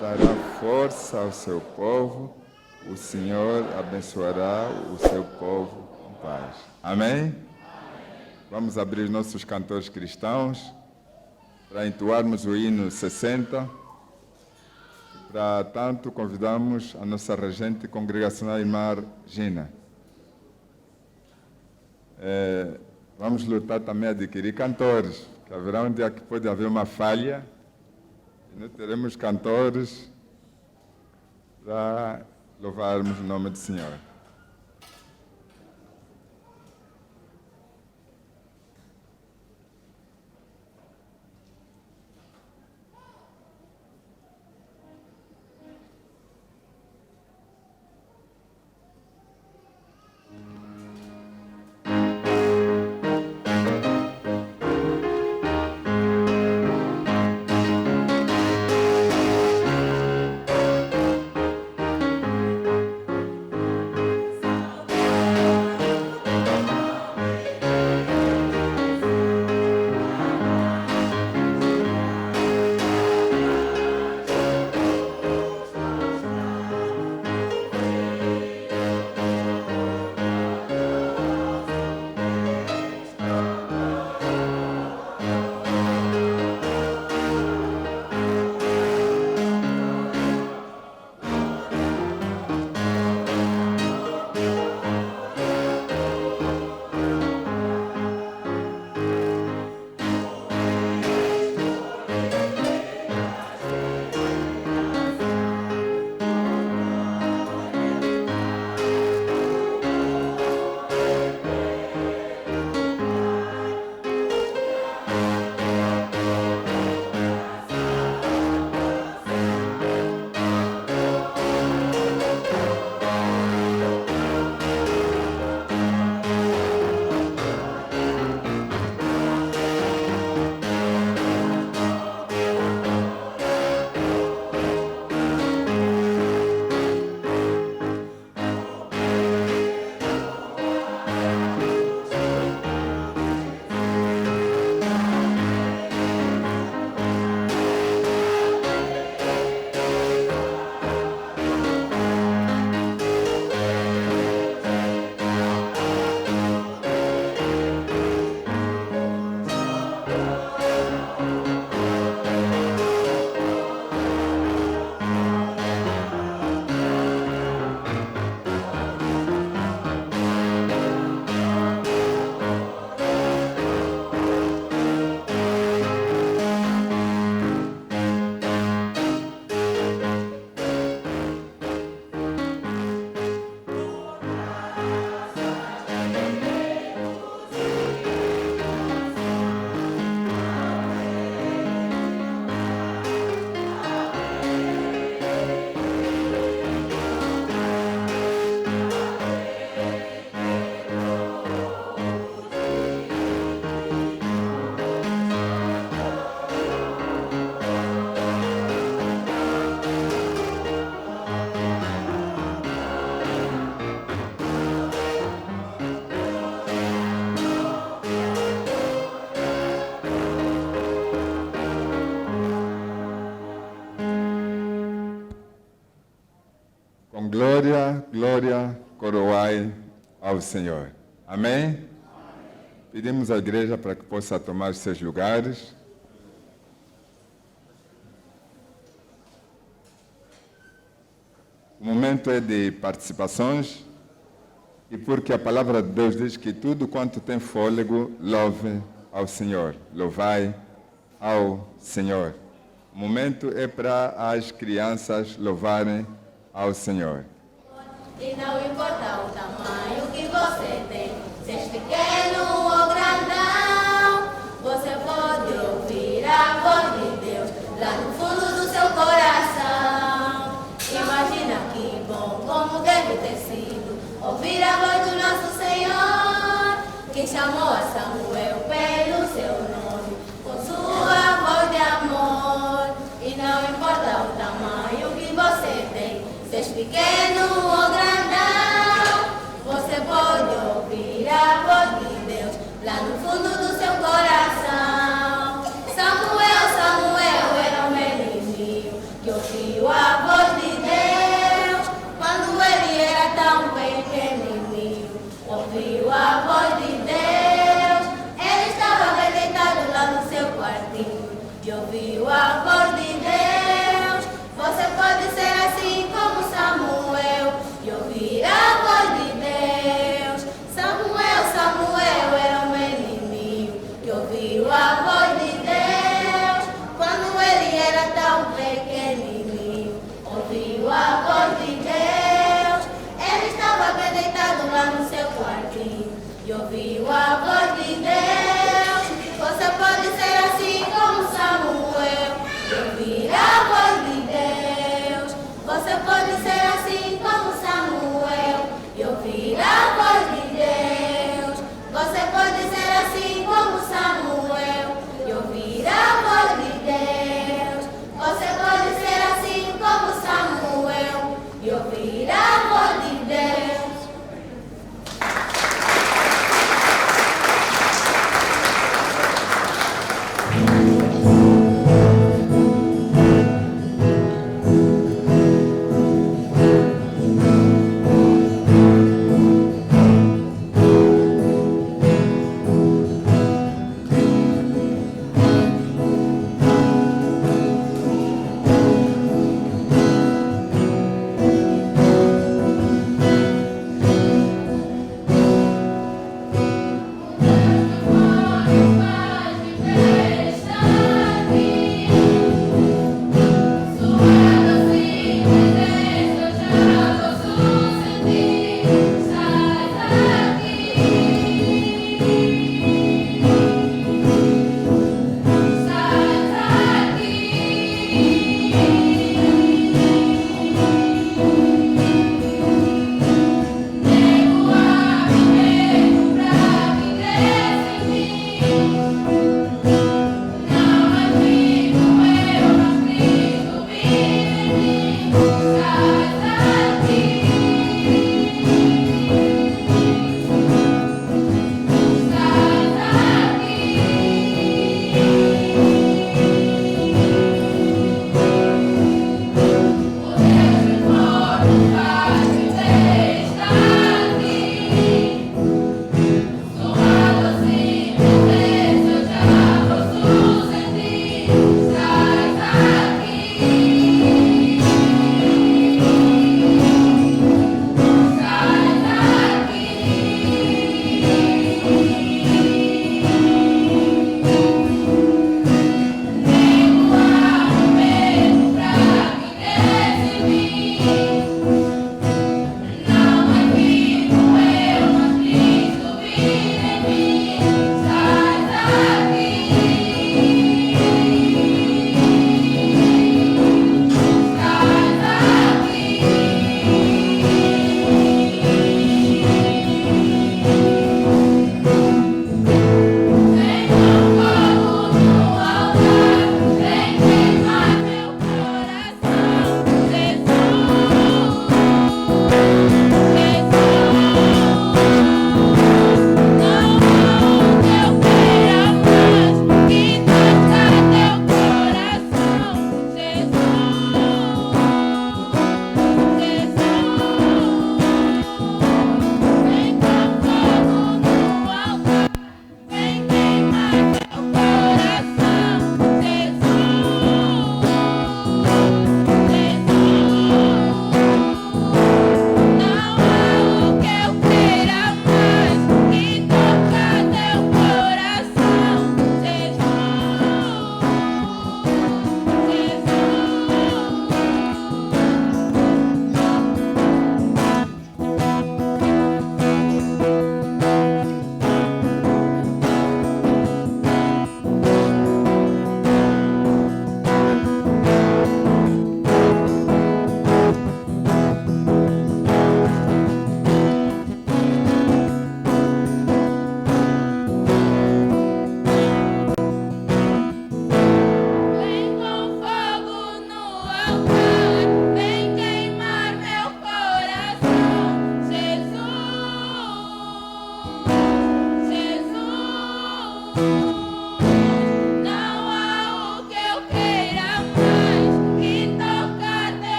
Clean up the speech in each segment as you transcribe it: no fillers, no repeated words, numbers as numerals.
dará força ao seu povo, o Senhor abençoará o seu povo com paz. Amém? Vamos abrir nossos cantores cristãos para entoarmos o hino 60. Para tanto, convidamos a nossa regente congregacional, irmã Gina. Vamos lutar também a adquirir cantores, que haverá um dia que pode haver uma falha e não teremos cantores para louvarmos o nome do Senhor. Glória, glória, coroai ao Senhor. Amém? Pedimos à igreja para que possa tomar seus lugares. O momento é de participações e porque a palavra de Deus diz que tudo quanto tem fôlego, louve ao Senhor. Louvai ao Senhor. O momento é para as crianças louvarem ao Senhor. E não importa o tamanho que você tem, seja pequeno ou grandão, você pode ouvir a voz de Deus lá no fundo do seu coração. Imagina que bom, como deve ter sido ouvir a voz do nosso Senhor, que chamou a Samuel pelo seu nome, com sua voz de amor. E não importa o tamanho que você tem, seja pequeno ou grandão, ouviu a voz de Deus. Você pode ser assim como Samuel e ouvir a voz de Deus. Samuel era um menininho que ouviu a voz de Deus. Quando ele era tão pequenininho, ouviu a voz de Deus. Ele estava bem deitado lá no seu quartinho e ouviu a voz de Deus. Você pode ser assim como Samuel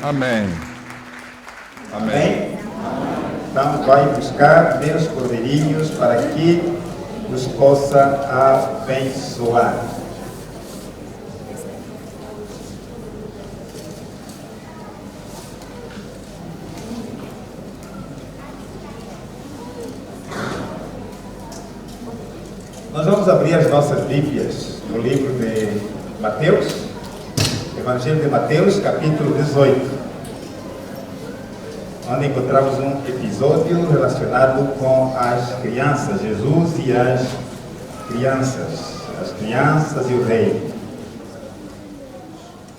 Amém. Amém. Então, vai buscar meus cordeirinhos para que nos possa abençoar. Nós vamos abrir as nossas Bíblias no livro de Mateus, Evangelho de Mateus, capítulo 18, onde encontramos um episódio relacionado com as crianças, Jesus e as crianças e o rei.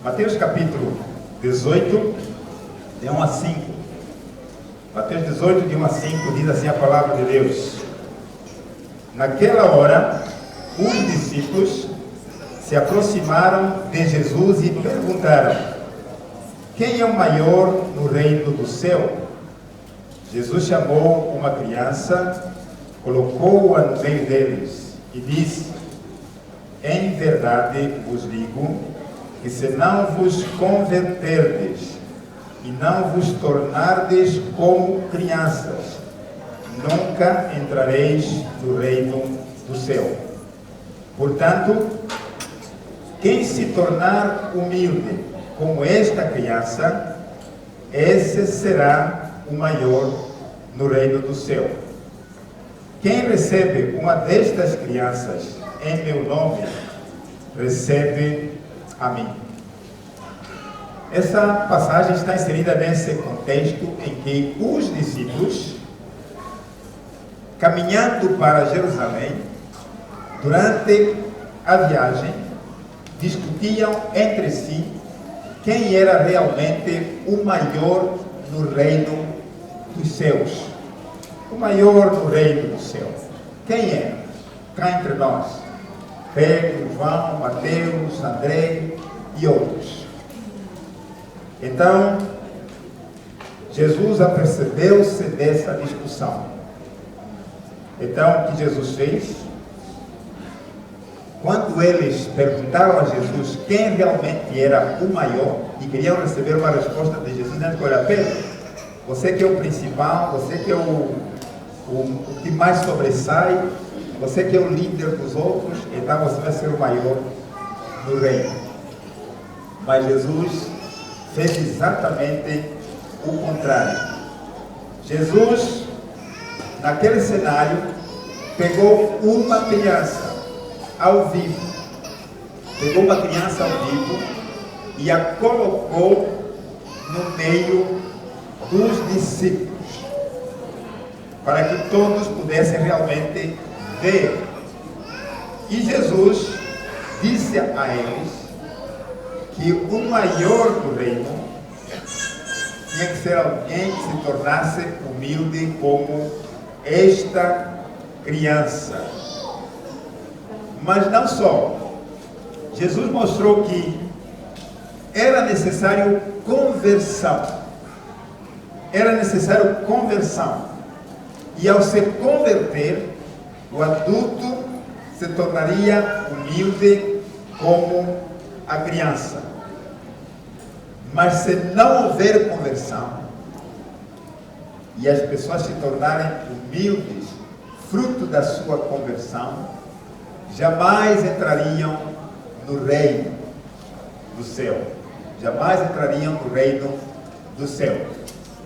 Mateus capítulo 18, de 1 a 5. Mateus 18, de 1 a 5, diz assim a palavra de Deus. Naquela hora, os discípulos se aproximaram de Jesus e perguntaram: quem é o maior no reino do céu? Jesus chamou uma criança, colocou-a no meio deles e disse: em verdade vos digo que se não vos converterdes e não vos tornardes como crianças, nunca entrareis no reino do céu. Portanto, quem se tornar humilde como esta criança, esse será o maior no reino do céu. Quem recebe uma destas crianças em meu nome, recebe a mim. Essa passagem está inserida nesse contexto em que os discípulos, caminhando para Jerusalém, durante a viagem, discutiam entre si quem era realmente o maior no reino dos céus. O maior no reino dos céus. Quem é? Cá entre nós. Pedro, João, Mateus, André e outros. Então, Jesus apercebeu-se dessa discussão. Então, o que Jesus fez? Quando eles perguntaram a Jesus quem realmente era o maior e queriam receber uma resposta de Jesus, ele disse: olha, Pedro, você que é o principal, você que é o que mais sobressai, você que é o líder dos outros, então você vai ser o maior no reino. Mas Jesus fez exatamente o contrário. Jesus, naquele cenário, pegou uma criança ao vivo. Pegou uma criança ao vivo e a colocou no meio dos discípulos, para que todos pudessem realmente ver. E Jesus disse a eles que o maior do reino tinha que ser alguém que se tornasse humilde como esta criança. Mas não só. Jesus mostrou que era necessário conversão. Era necessário conversão. E ao se converter, o adulto se tornaria humilde como a criança. Mas se não houver conversão, e as pessoas se tornarem humildes, fruto da sua conversão, jamais entrariam no reino do céu. Jamais entrariam no reino do céu.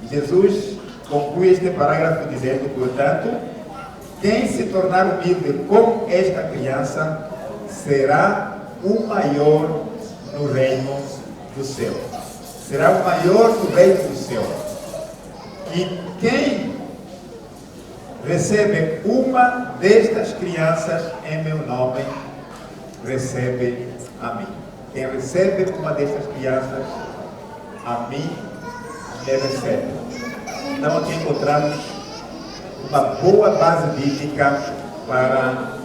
E Jesus conclui este parágrafo dizendo: portanto, quem se tornar humilde como esta criança será o maior no reino do céu. Será o maior no reino do céu. E quem recebe uma destas crianças em meu nome, recebe a mim. Quem recebe uma destas crianças, a mim me recebe. Então aqui encontramos uma boa base bíblica para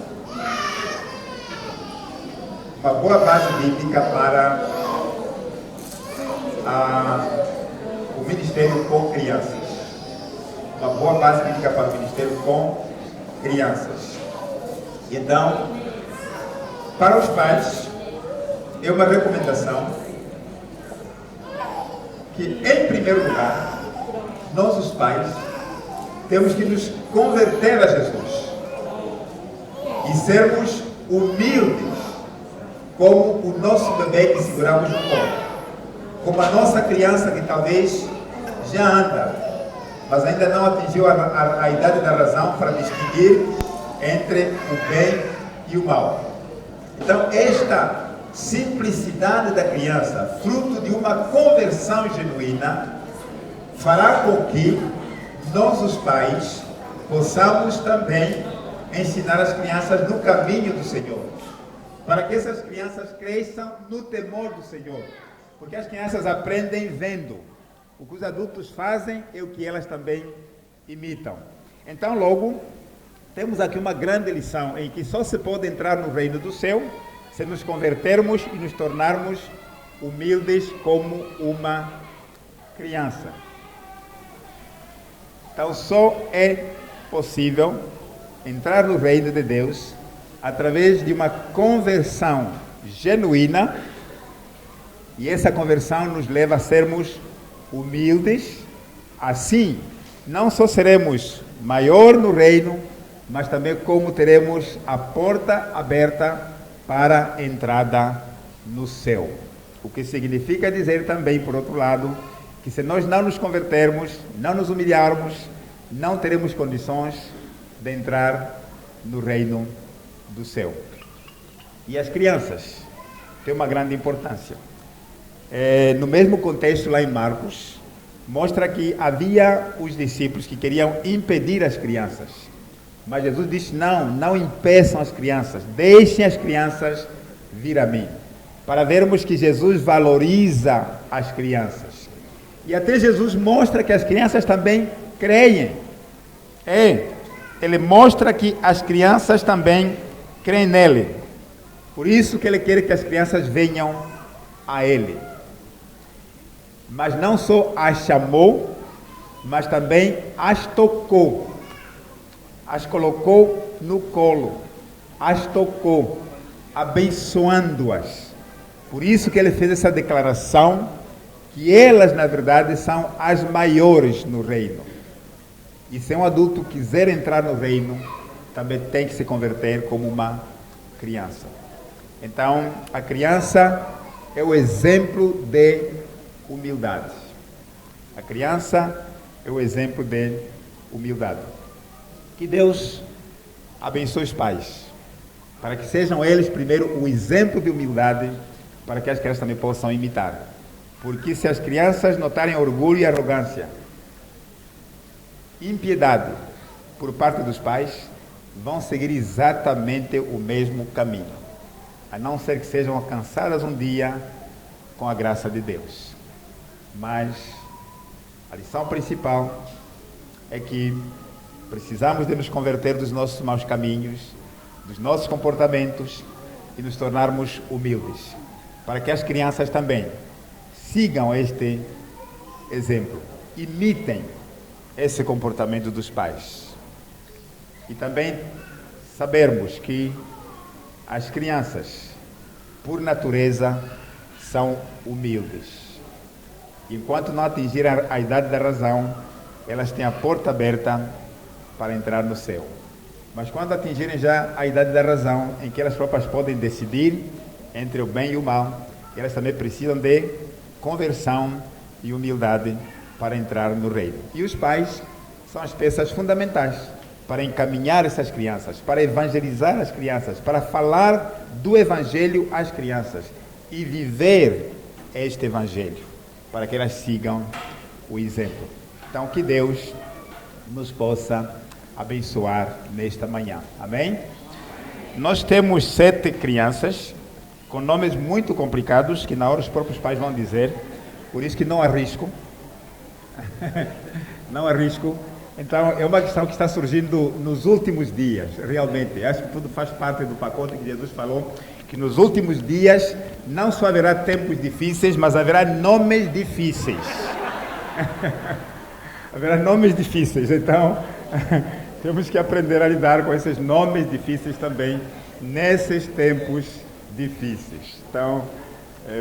o ministério com crianças. Uma boa base bíblica para o ministério com crianças. Então, para os pais, é uma recomendação que, em primeiro lugar, nós, os pais, temos que nos converter a Jesus e sermos humildes, como o nosso bebê que seguramos no colo, como a nossa criança que talvez já anda, mas ainda não atingiu a idade da razão para distinguir entre o bem e o mal. Então, esta simplicidade da criança, fruto de uma conversão genuína, fará com que nós, os pais, possamos também ensinar as crianças no caminho do Senhor, para que essas crianças cresçam no temor do Senhor, porque as crianças aprendem vendo. O que os adultos fazem é o que elas também imitam. Então, logo, temos aqui uma grande lição em que só se pode entrar no reino do céu se nos convertermos e nos tornarmos humildes como uma criança. Então, só é possível entrar no reino de Deus através de uma conversão genuína, e essa conversão nos leva a sermos humildes. Assim, não só seremos maior no reino, mas também como teremos a porta aberta para a entrada no céu. O que significa dizer também, por outro lado, que se nós não nos convertermos, não nos humilharmos, não teremos condições de entrar no reino do céu. E as crianças têm uma grande importância. No mesmo contexto, lá em Marcos, mostra que havia os discípulos que queriam impedir as crianças. Mas Jesus disse: não impeçam as crianças, deixem as crianças vir a mim. Para vermos que Jesus valoriza as crianças. E até Jesus mostra que as crianças também creem. Ele mostra que as crianças também creem nele. Por isso que ele quer que as crianças venham a ele. Mas não só as chamou, mas também as tocou. As colocou no colo, as tocou, abençoando-as. Por isso que ele fez essa declaração, que elas, na verdade, são as maiores no reino. E se um adulto quiser entrar no reino, também tem que se converter como uma criança. Então, a criança é o exemplo de humildade. A criança é o exemplo de humildade. Que Deus abençoe os pais, para que sejam eles, primeiro, o exemplo de humildade, para que as crianças também possam imitar. Porque se as crianças notarem orgulho e arrogância, impiedade por parte dos pais, vão seguir exatamente o mesmo caminho, a não ser que sejam alcançadas um dia com a graça de Deus. Mas a lição principal é que precisamos de nos converter dos nossos maus caminhos, dos nossos comportamentos e nos tornarmos humildes, para que as crianças também sigam este exemplo, imitem esse comportamento dos pais. E também sabermos que as crianças, por natureza, são humildes. Enquanto não atingirem a idade da razão, elas têm a porta aberta para entrar no céu. Mas quando atingirem já a idade da razão, em que elas próprias podem decidir entre o bem e o mal, elas também precisam de conversão e humildade para entrar no reino. E os pais são as peças fundamentais para encaminhar essas crianças, para evangelizar as crianças, para falar do evangelho às crianças e viver este evangelho, para que elas sigam o exemplo. Então, que Deus nos possa abençoar nesta manhã. Amém? Nós temos 7 crianças com nomes muito complicados, que na hora os próprios pais vão dizer, por isso que não arrisco. Não arrisco. Então, é uma questão que está surgindo nos últimos dias, realmente. Acho que tudo faz parte do pacote que Jesus falou, que nos últimos dias não só haverá tempos difíceis, mas haverá nomes difíceis. Haverá nomes difíceis, então temos que aprender a lidar com esses nomes difíceis também, nesses tempos difíceis. Então,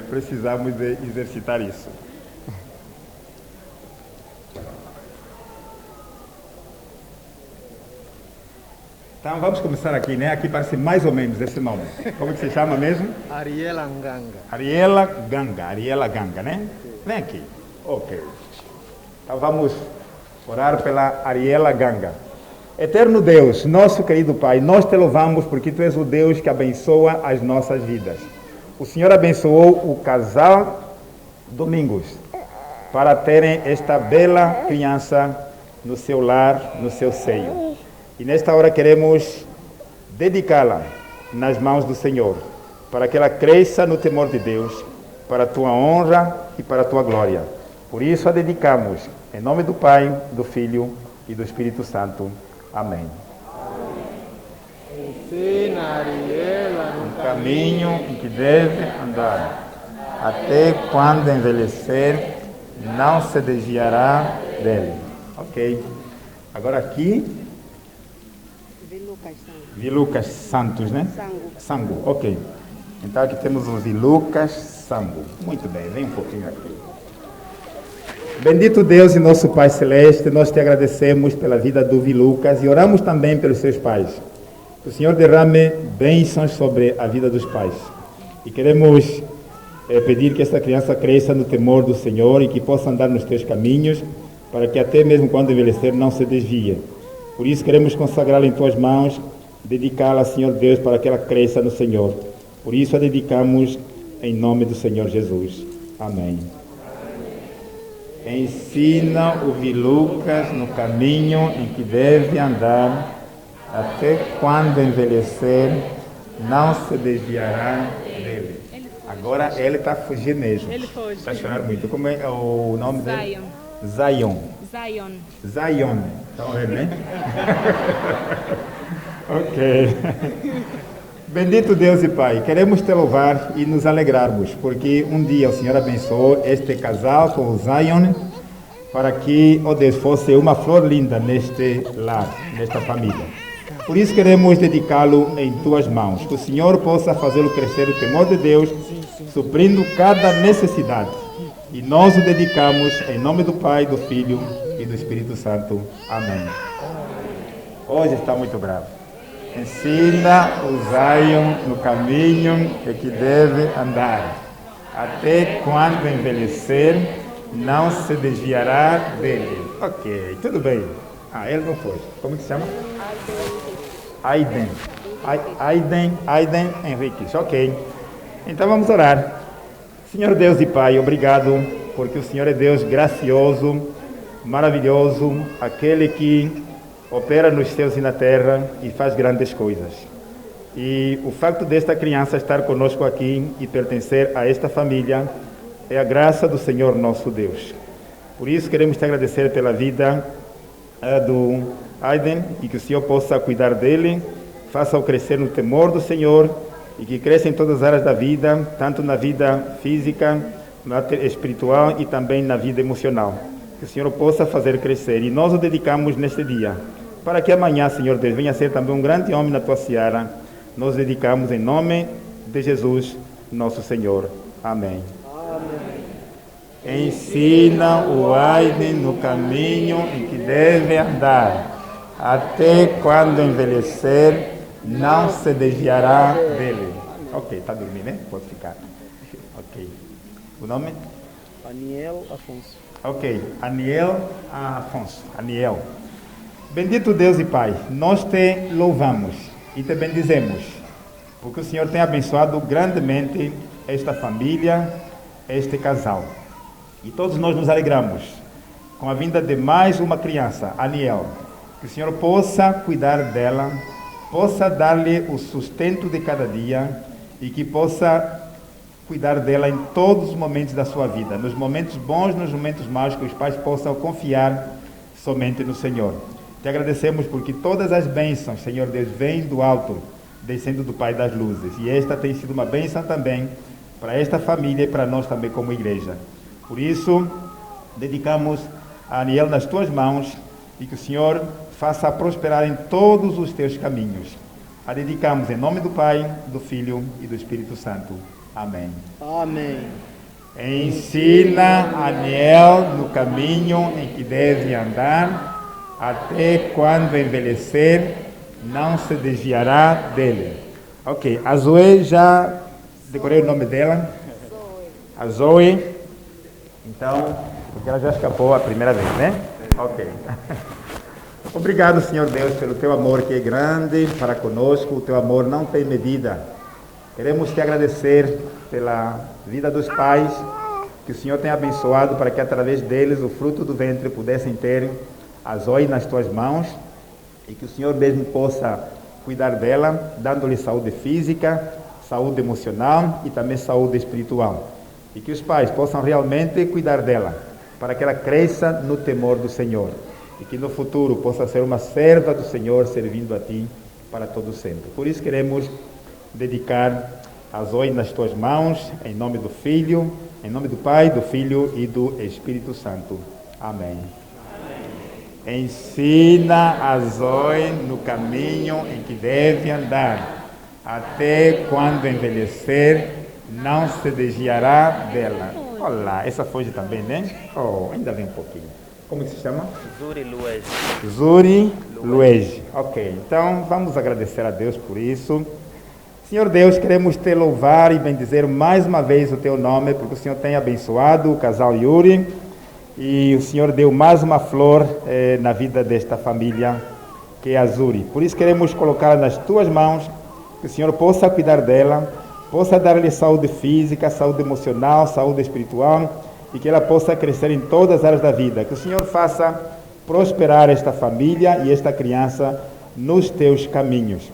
precisamos de exercitar isso. Então vamos começar aqui, né? Aqui parece mais ou menos esse nome. Como que se chama mesmo? Ariela Nganga. Ariela Ganga, né? Vem aqui. Ok. Então vamos orar pela Ariela Ganga. Eterno Deus, nosso querido Pai, nós te louvamos porque Tu és o Deus que abençoa as nossas vidas. O Senhor abençoou o casal Domingos para terem esta bela criança no seu lar, no seu seio. E nesta hora queremos dedicá-la nas mãos do Senhor, para que ela cresça no temor de Deus, para a Tua honra e para a Tua glória. Por isso a dedicamos, em nome do Pai, do Filho e do Espírito Santo. Amém. Ensina Ariela No caminho em que deve andar, até quando envelhecer, não se desviará dele. Ok. Agora aqui, Vilucas Santos, né? Sango, ok. Então aqui temos o Vilucas Sango. Muito bem, vem um pouquinho aqui. Bendito Deus e nosso Pai Celeste, nós te agradecemos pela vida do Vilucas e oramos também pelos seus pais. Que o Senhor derrame bênçãos sobre a vida dos pais. E queremos pedir que esta criança cresça no temor do Senhor e que possa andar nos teus caminhos, para que até mesmo quando envelhecer não se desvie. Por isso queremos consagrá-la em tuas mãos, dedicá-la, Senhor Deus, para que ela cresça no Senhor. Por isso a dedicamos em nome do Senhor Jesus. Amém. Ensina o Vilucas no caminho em que deve andar, até quando envelhecer, não se desviará dele. Agora ele está a fugir mesmo. Ele foge. Está a chorar muito. Como é o nome dele? Zion. Zion. Zion. Zion. Estão vendo, né? Ok. Bendito Deus e Pai, queremos te louvar e nos alegrarmos, porque um dia o Senhor abençoou este casal com o Zion, para que, ó Deus, fosse uma flor linda neste lar, nesta família. Por isso queremos dedicá-lo em tuas mãos, que o Senhor possa fazê-lo crescer o temor de Deus, suprindo cada necessidade. E nós o dedicamos em nome do Pai, do Filho e do Espírito Santo. Amém. Hoje está muito bravo. Ensina o Zion no caminho em que deve andar. Até quando envelhecer, não se desviará dele. Ok, tudo bem. Ele não foi. Como que se chama? Aiden Henriques. Ok. Então vamos orar. Senhor Deus e Pai, obrigado, porque o Senhor é Deus gracioso, maravilhoso, aquele que opera nos céus e na terra e faz grandes coisas. E o facto desta criança estar conosco aqui e pertencer a esta família é a graça do Senhor nosso Deus. Por isso queremos te agradecer pela vida do Aiden e que o Senhor possa cuidar dele, faça-o crescer no temor do Senhor e que cresça em todas as áreas da vida, tanto na vida física, na espiritual e também na vida emocional. Que o Senhor possa fazer crescer. E nós o dedicamos neste dia, para que amanhã, Senhor Deus, venha ser também um grande homem na tua seara. Nós dedicamos em nome de Jesus, nosso Senhor. Amém. Amém. Ensina o Aiden no caminho em que deve andar, até quando envelhecer, não se desviará dele. Ok, está dormindo, né? Pode ficar. Ok. O nome? Aniel Afonso. Ok, Aniel Afonso. Aniel. Bendito Deus e Pai, nós te louvamos e te bendizemos, porque o Senhor tem abençoado grandemente esta família, este casal. E todos nós nos alegramos com a vinda de mais uma criança, Aniel. Que o Senhor possa cuidar dela, possa dar-lhe o sustento de cada dia e que possa cuidar dela em todos os momentos da sua vida, nos momentos bons, nos momentos maus, que os pais possam confiar somente no Senhor. Te agradecemos porque todas as bênçãos, Senhor Deus, vêm do alto, descendo do Pai das luzes. E esta tem sido uma bênção também para esta família e para nós também como igreja. Por isso, dedicamos a Aniel nas tuas mãos e que o Senhor faça prosperar em todos os teus caminhos. A dedicamos em nome do Pai, do Filho e do Espírito Santo. Amém. Amém. Ensina Aniel no caminho em que deve andar, até quando envelhecer, não se desviará dele. Ok, a Zoe, já decorei o nome dela. A Zoe. Então, porque ela já escapou a primeira vez, né? Ok. Obrigado, Senhor Deus, pelo teu amor que é grande para conosco. O teu amor não tem medida. Queremos te agradecer pela vida dos pais, que o Senhor tem abençoado para que através deles o fruto do ventre pudessem ter a Zoe nas tuas mãos e que o Senhor mesmo possa cuidar dela, dando-lhe saúde física, saúde emocional e também saúde espiritual. E que os pais possam realmente cuidar dela, para que ela cresça no temor do Senhor e que no futuro possa ser uma serva do Senhor, servindo a Ti para todo sempre. Por isso queremos dedicar a Zoe nas Tuas mãos, em nome do Filho, em nome do Pai, do Filho e do Espírito Santo. Amém. Ensina a Zoe no caminho em que deve andar, até quando envelhecer, não se desviará dela. Olá, essa foge também, né? Oh, ainda vem um pouquinho. Como se chama? Zuri Luiz. Zuri Luiz. Ok, então vamos agradecer a Deus por isso. Senhor Deus, queremos te louvar e bendizer mais uma vez o teu nome, porque o Senhor tem abençoado o casal Yuri e o Senhor deu mais uma flor na vida desta família, que é a Zuri. Por isso queremos colocá-la nas tuas mãos, que o Senhor possa cuidar dela, possa dar-lhe saúde física, saúde emocional, saúde espiritual, e que ela possa crescer em todas as áreas da vida. Que o Senhor faça prosperar esta família e esta criança nos teus caminhos.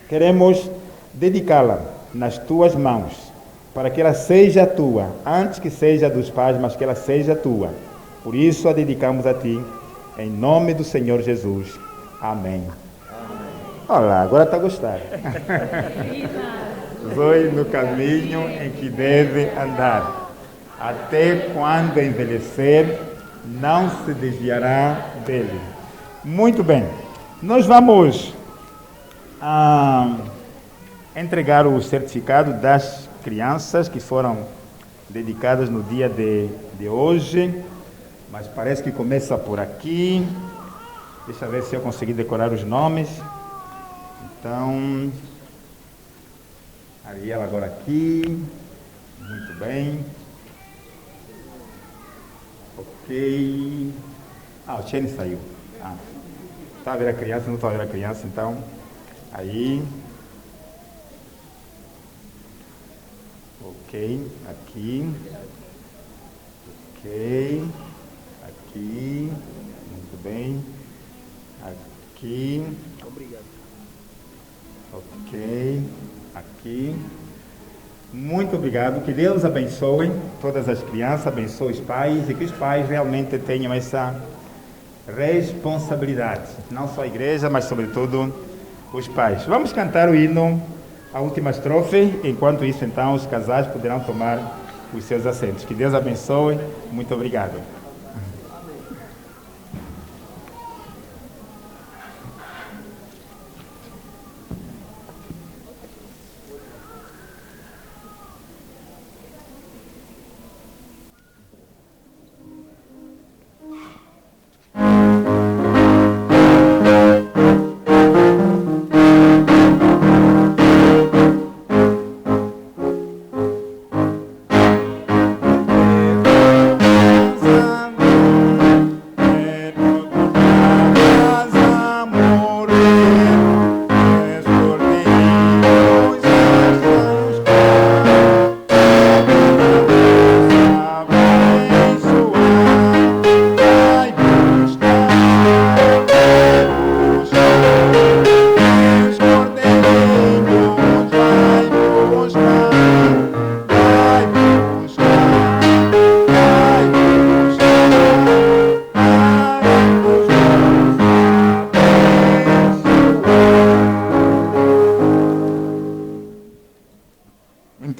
Queremos dedicá-la nas tuas mãos, para que ela seja tua, antes que seja dos pais, mas que ela seja tua. Por isso a dedicamos a ti, em nome do Senhor Jesus. Amém. Olá, agora está a gostar. Zoe no caminho em que deve andar, até quando envelhecer, não se desviará dele. Muito bem, nós vamos entregar o certificado das crianças que foram dedicadas no dia de hoje, mas parece que começa por aqui. Deixa eu ver se eu consegui decorar os nomes. Então, Ariela agora aqui, muito bem. Ok. O Chene saiu. Está a ver a criança, não está a ver a criança, então, aí. Ok, aqui. Ok, aqui, muito bem. Aqui. Obrigado. Ok, aqui. Muito obrigado. Que Deus abençoe todas as crianças, abençoe os pais e que os pais realmente tenham essa responsabilidade. Não só a igreja, mas sobretudo os pais. Vamos cantar o hino, a última estrofe. Enquanto isso, então, os casais poderão tomar os seus assentos. Que Deus abençoe. Muito obrigado.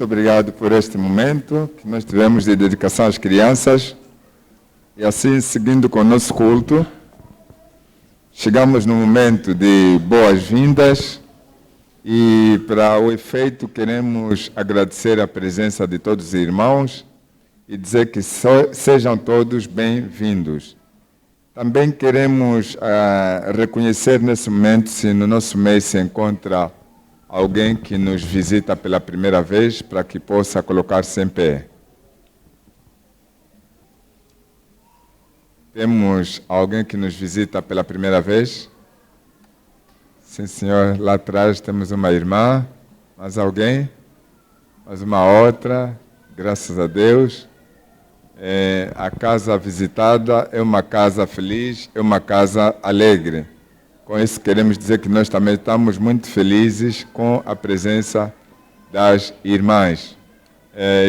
Obrigado por este momento que nós tivemos de dedicação às crianças. E assim, seguindo com o nosso culto, chegamos no momento de boas-vindas e, para o efeito, queremos agradecer a presença de todos os irmãos e dizer que sejam todos bem-vindos. Também queremos reconhecer nesse momento se no nosso meio se encontra alguém que nos visita pela primeira vez, para que possa colocar-se em pé. Temos alguém que nos visita pela primeira vez? Sim, senhor. Lá atrás temos uma irmã. Mais alguém? Mais uma outra? Graças a Deus. A casa visitada é uma casa feliz, é uma casa alegre. Com isso queremos dizer que nós também estamos muito felizes com a presença das irmãs.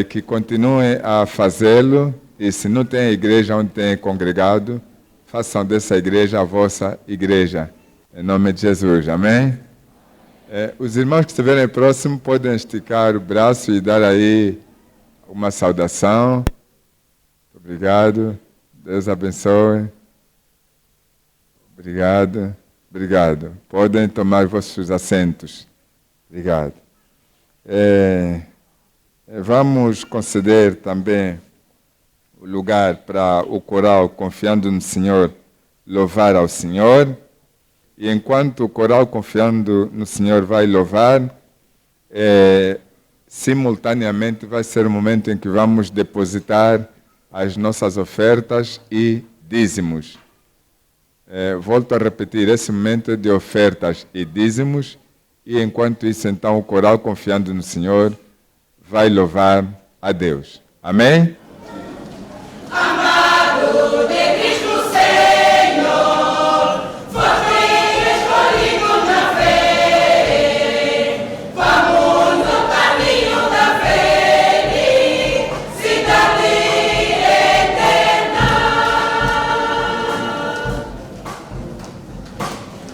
Que continuem a fazê-lo, e se não tem igreja onde tem congregado, façam dessa igreja a vossa igreja. Em nome de Jesus, amém? Os irmãos que estiverem próximos podem esticar o braço e dar aí uma saudação. Obrigado. Deus abençoe. Obrigado. Obrigado. Podem tomar vossos assentos. Obrigado. Vamos conceder também o lugar para o coral Confiando no Senhor, louvar ao Senhor. E enquanto o coral Confiando no Senhor vai louvar, simultaneamente vai ser o momento em que vamos depositar as nossas ofertas e dízimos. Volto a repetir, esse momento é de ofertas e dízimos, e enquanto isso, então, o coral Confiando no Senhor vai louvar a Deus. Amém? Amado de Cristo Senhor, forte e escolhido na fé, vamos no caminho da felicidade eterna.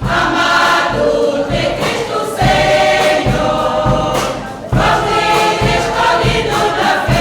Amado de Cristo Senhor, forte e escolhido na fé,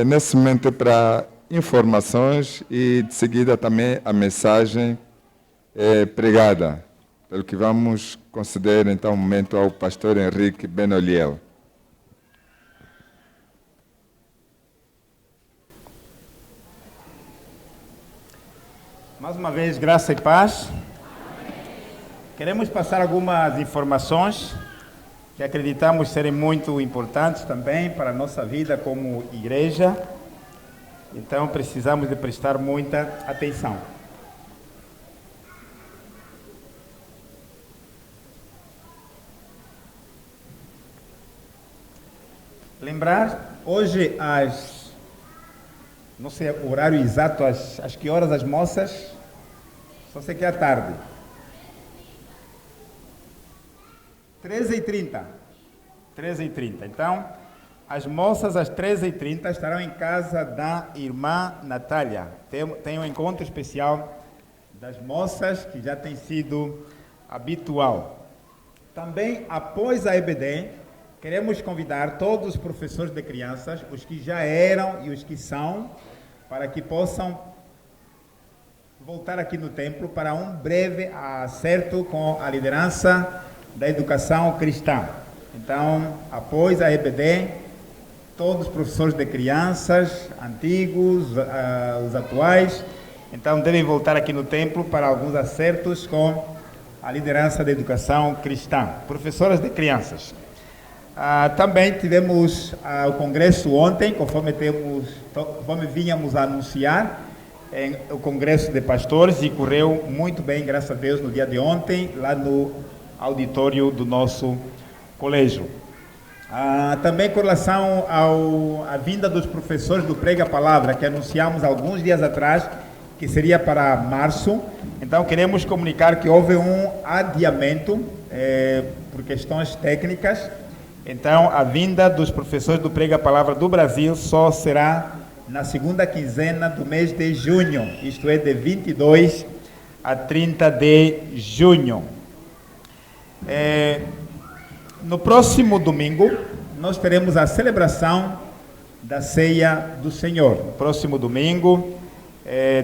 Nesse momento é para informações e de seguida também a mensagem pregada, pelo que vamos conceder então um momento ao pastor Henrique Benoliel. Mais uma vez, graça e paz. Queremos passar algumas informações que acreditamos serem muito importantes também para a nossa vida como igreja. Então, precisamos de prestar muita atenção. Lembrar, hoje não sei o horário exato, às que horas as moças, só sei que é à tarde. 13h30. 13h30. Então, as moças às 13h30 estarão em casa da irmã Natália. Tem um encontro especial das moças que já tem sido habitual. Também, após a EBD, queremos convidar todos os professores de crianças, os que já eram e os que são, para que possam voltar aqui no templo para um breve acerto com a liderança da educação cristã. Então, após a EBD, todos os professores de crianças, antigos, os atuais, então devem voltar aqui no templo para alguns acertos com a liderança da educação cristã. Professoras de crianças. Também tivemos o congresso ontem, conforme vínhamos a anunciar, o congresso de pastores, e correu muito bem, graças a Deus, no dia de ontem, lá no auditório do nosso colégio. Também com relação à vinda dos professores do Prega a Palavra, que anunciamos alguns dias atrás, que seria para março. Então, queremos comunicar que houve um adiamento por questões técnicas. Então, a vinda dos professores do Prega a Palavra do Brasil só será na segunda quinzena do mês de junho, isto é, de 22 a 30 de junho. No próximo domingo, nós teremos a celebração da Ceia do Senhor. No próximo domingo,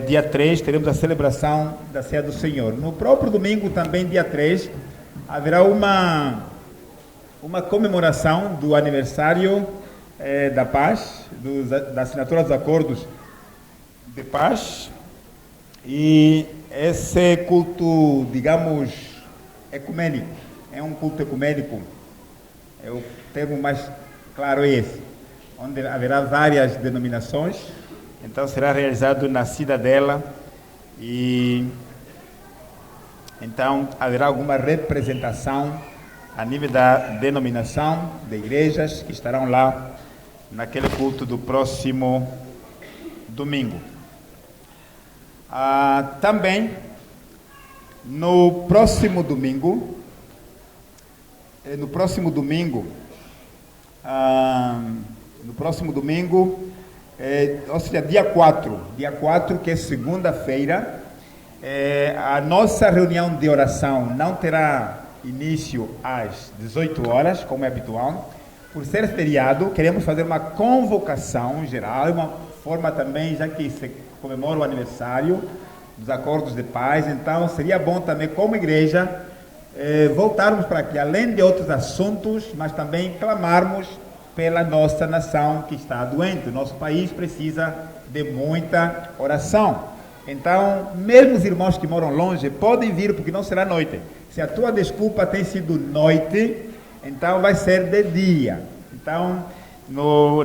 dia 3, teremos a celebração da Ceia do Senhor. No próprio domingo, também dia 3, haverá uma comemoração do aniversário da paz, da assinatura dos acordos de paz, e esse culto, digamos, ecumênico, é um culto ecumênico, o termo mais claro é esse, onde haverá várias denominações. Então será realizado na Cidadela, e então haverá alguma representação a nível da denominação de igrejas que estarão lá naquele culto do próximo domingo. Também no próximo domingo, ou seja, dia 4, que é segunda-feira, a nossa reunião de oração não terá início às 18 horas, como é habitual. Por ser feriado, queremos fazer uma convocação geral, uma forma também, já que se comemora o aniversário dos acordos de paz, então seria bom também, como igreja, voltarmos para aqui, além de outros assuntos, mas também clamarmos pela nossa nação que está doente. O nosso país precisa de muita oração. Então, mesmo os irmãos que moram longe podem vir, porque não será noite. Se a tua desculpa tem sido noite, então vai ser de dia. Então,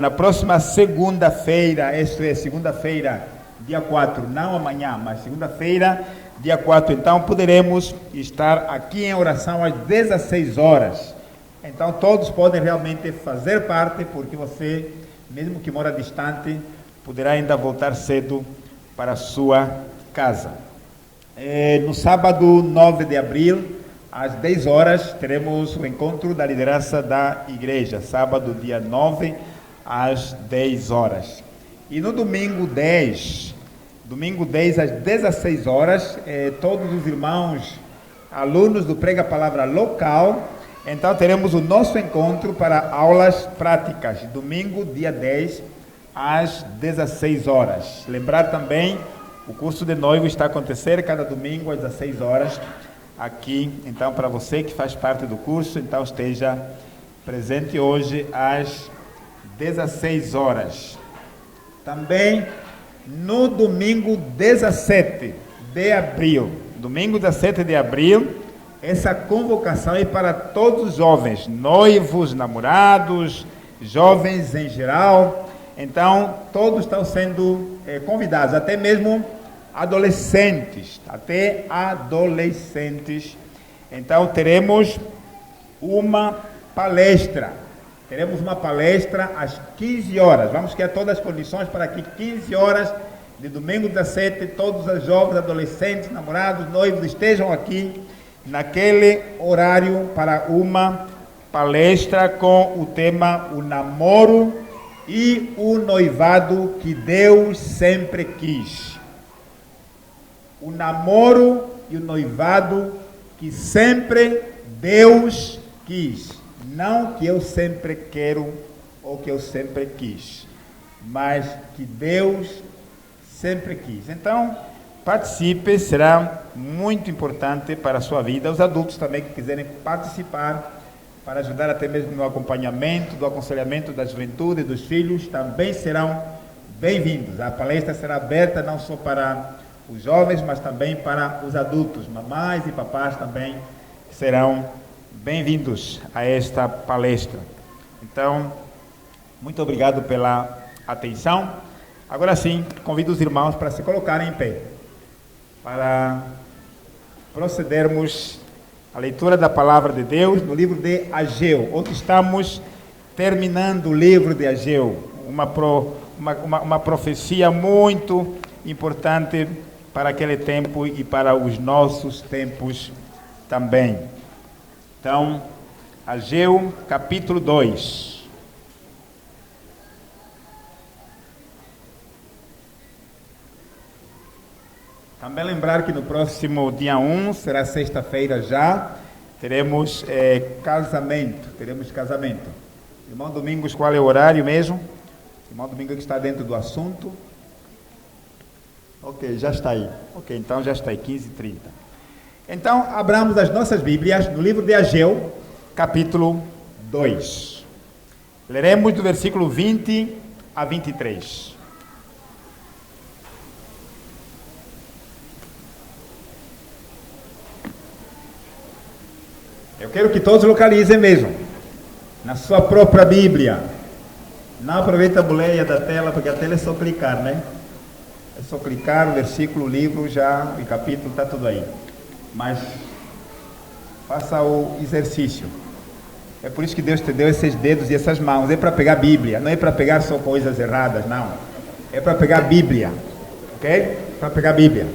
na próxima segunda-feira, isto é, segunda-feira, dia 4, não amanhã, mas segunda-feira, dia 4, então poderemos estar aqui em oração às 16 horas. Então, todos podem realmente fazer parte, porque você, mesmo que mora distante, poderá ainda voltar cedo para a sua casa. No sábado 9 de abril, às 10 horas, teremos o encontro da liderança da igreja. Sábado, dia 9, às 10 horas. E no domingo 10, às 16 horas, todos os irmãos, alunos do Prega a Palavra local, então teremos o nosso encontro para aulas práticas. Domingo, dia 10, às 16 horas. Lembrar também, o curso de noivo está a acontecer cada domingo às 16 horas aqui. Então, para você que faz parte do curso, então esteja presente hoje às 16 horas. Também no domingo 17 de abril, domingo 17 de abril, essa convocação é para todos os jovens, noivos, namorados, jovens em geral. Então, todos estão sendo convidados, até mesmo adolescentes, Então, teremos uma palestra às 15 horas. Vamos criar todas as condições para que 15 horas de domingo 17, todos os jovens, adolescentes, namorados, noivos estejam aqui naquele horário para uma palestra com o tema O Namoro e o Noivado que Deus sempre quis. O namoro e o noivado que sempre Deus quis. Não que eu sempre quero ou que eu sempre quis, mas que Deus sempre quis. Então, participe, será muito importante para a sua vida. Os adultos também que quiserem participar, para ajudar até mesmo no acompanhamento, do aconselhamento da juventude e dos filhos, também serão bem-vindos. A palestra será aberta não só para os jovens, mas também para os adultos. Mamães e papás também serão bem-vindos a esta palestra. Então, muito obrigado pela atenção. Agora sim, convido os irmãos para se colocarem em pé, para procedermos à leitura da palavra de Deus no livro de Ageu. Hoje estamos terminando o livro de Ageu, uma profecia muito importante para aquele tempo e para os nossos tempos também. Então, Ageu, capítulo 2. Também lembrar que no próximo dia 1, será sexta-feira já, teremos casamento. Irmão Domingos, qual é o horário mesmo? Irmão Domingos que está dentro do assunto. Ok, já está aí. Ok, então já está aí, 15h30. Então, abramos as nossas Bíblias no livro de Ageu, capítulo 2. Leremos do versículo 20 a 23. Eu quero que todos localizem mesmo, na sua própria Bíblia. Não aproveita a boleia da tela, porque a tela é só clicar, né? É só clicar, o versículo, o livro, já, o capítulo, está tudo aí. Mas faça o exercício. É por isso que Deus te deu esses dedos e essas mãos. É para pegar a Bíblia, não é para pegar só coisas erradas, não. É para pegar a Bíblia, ok? Para pegar a Bíblia.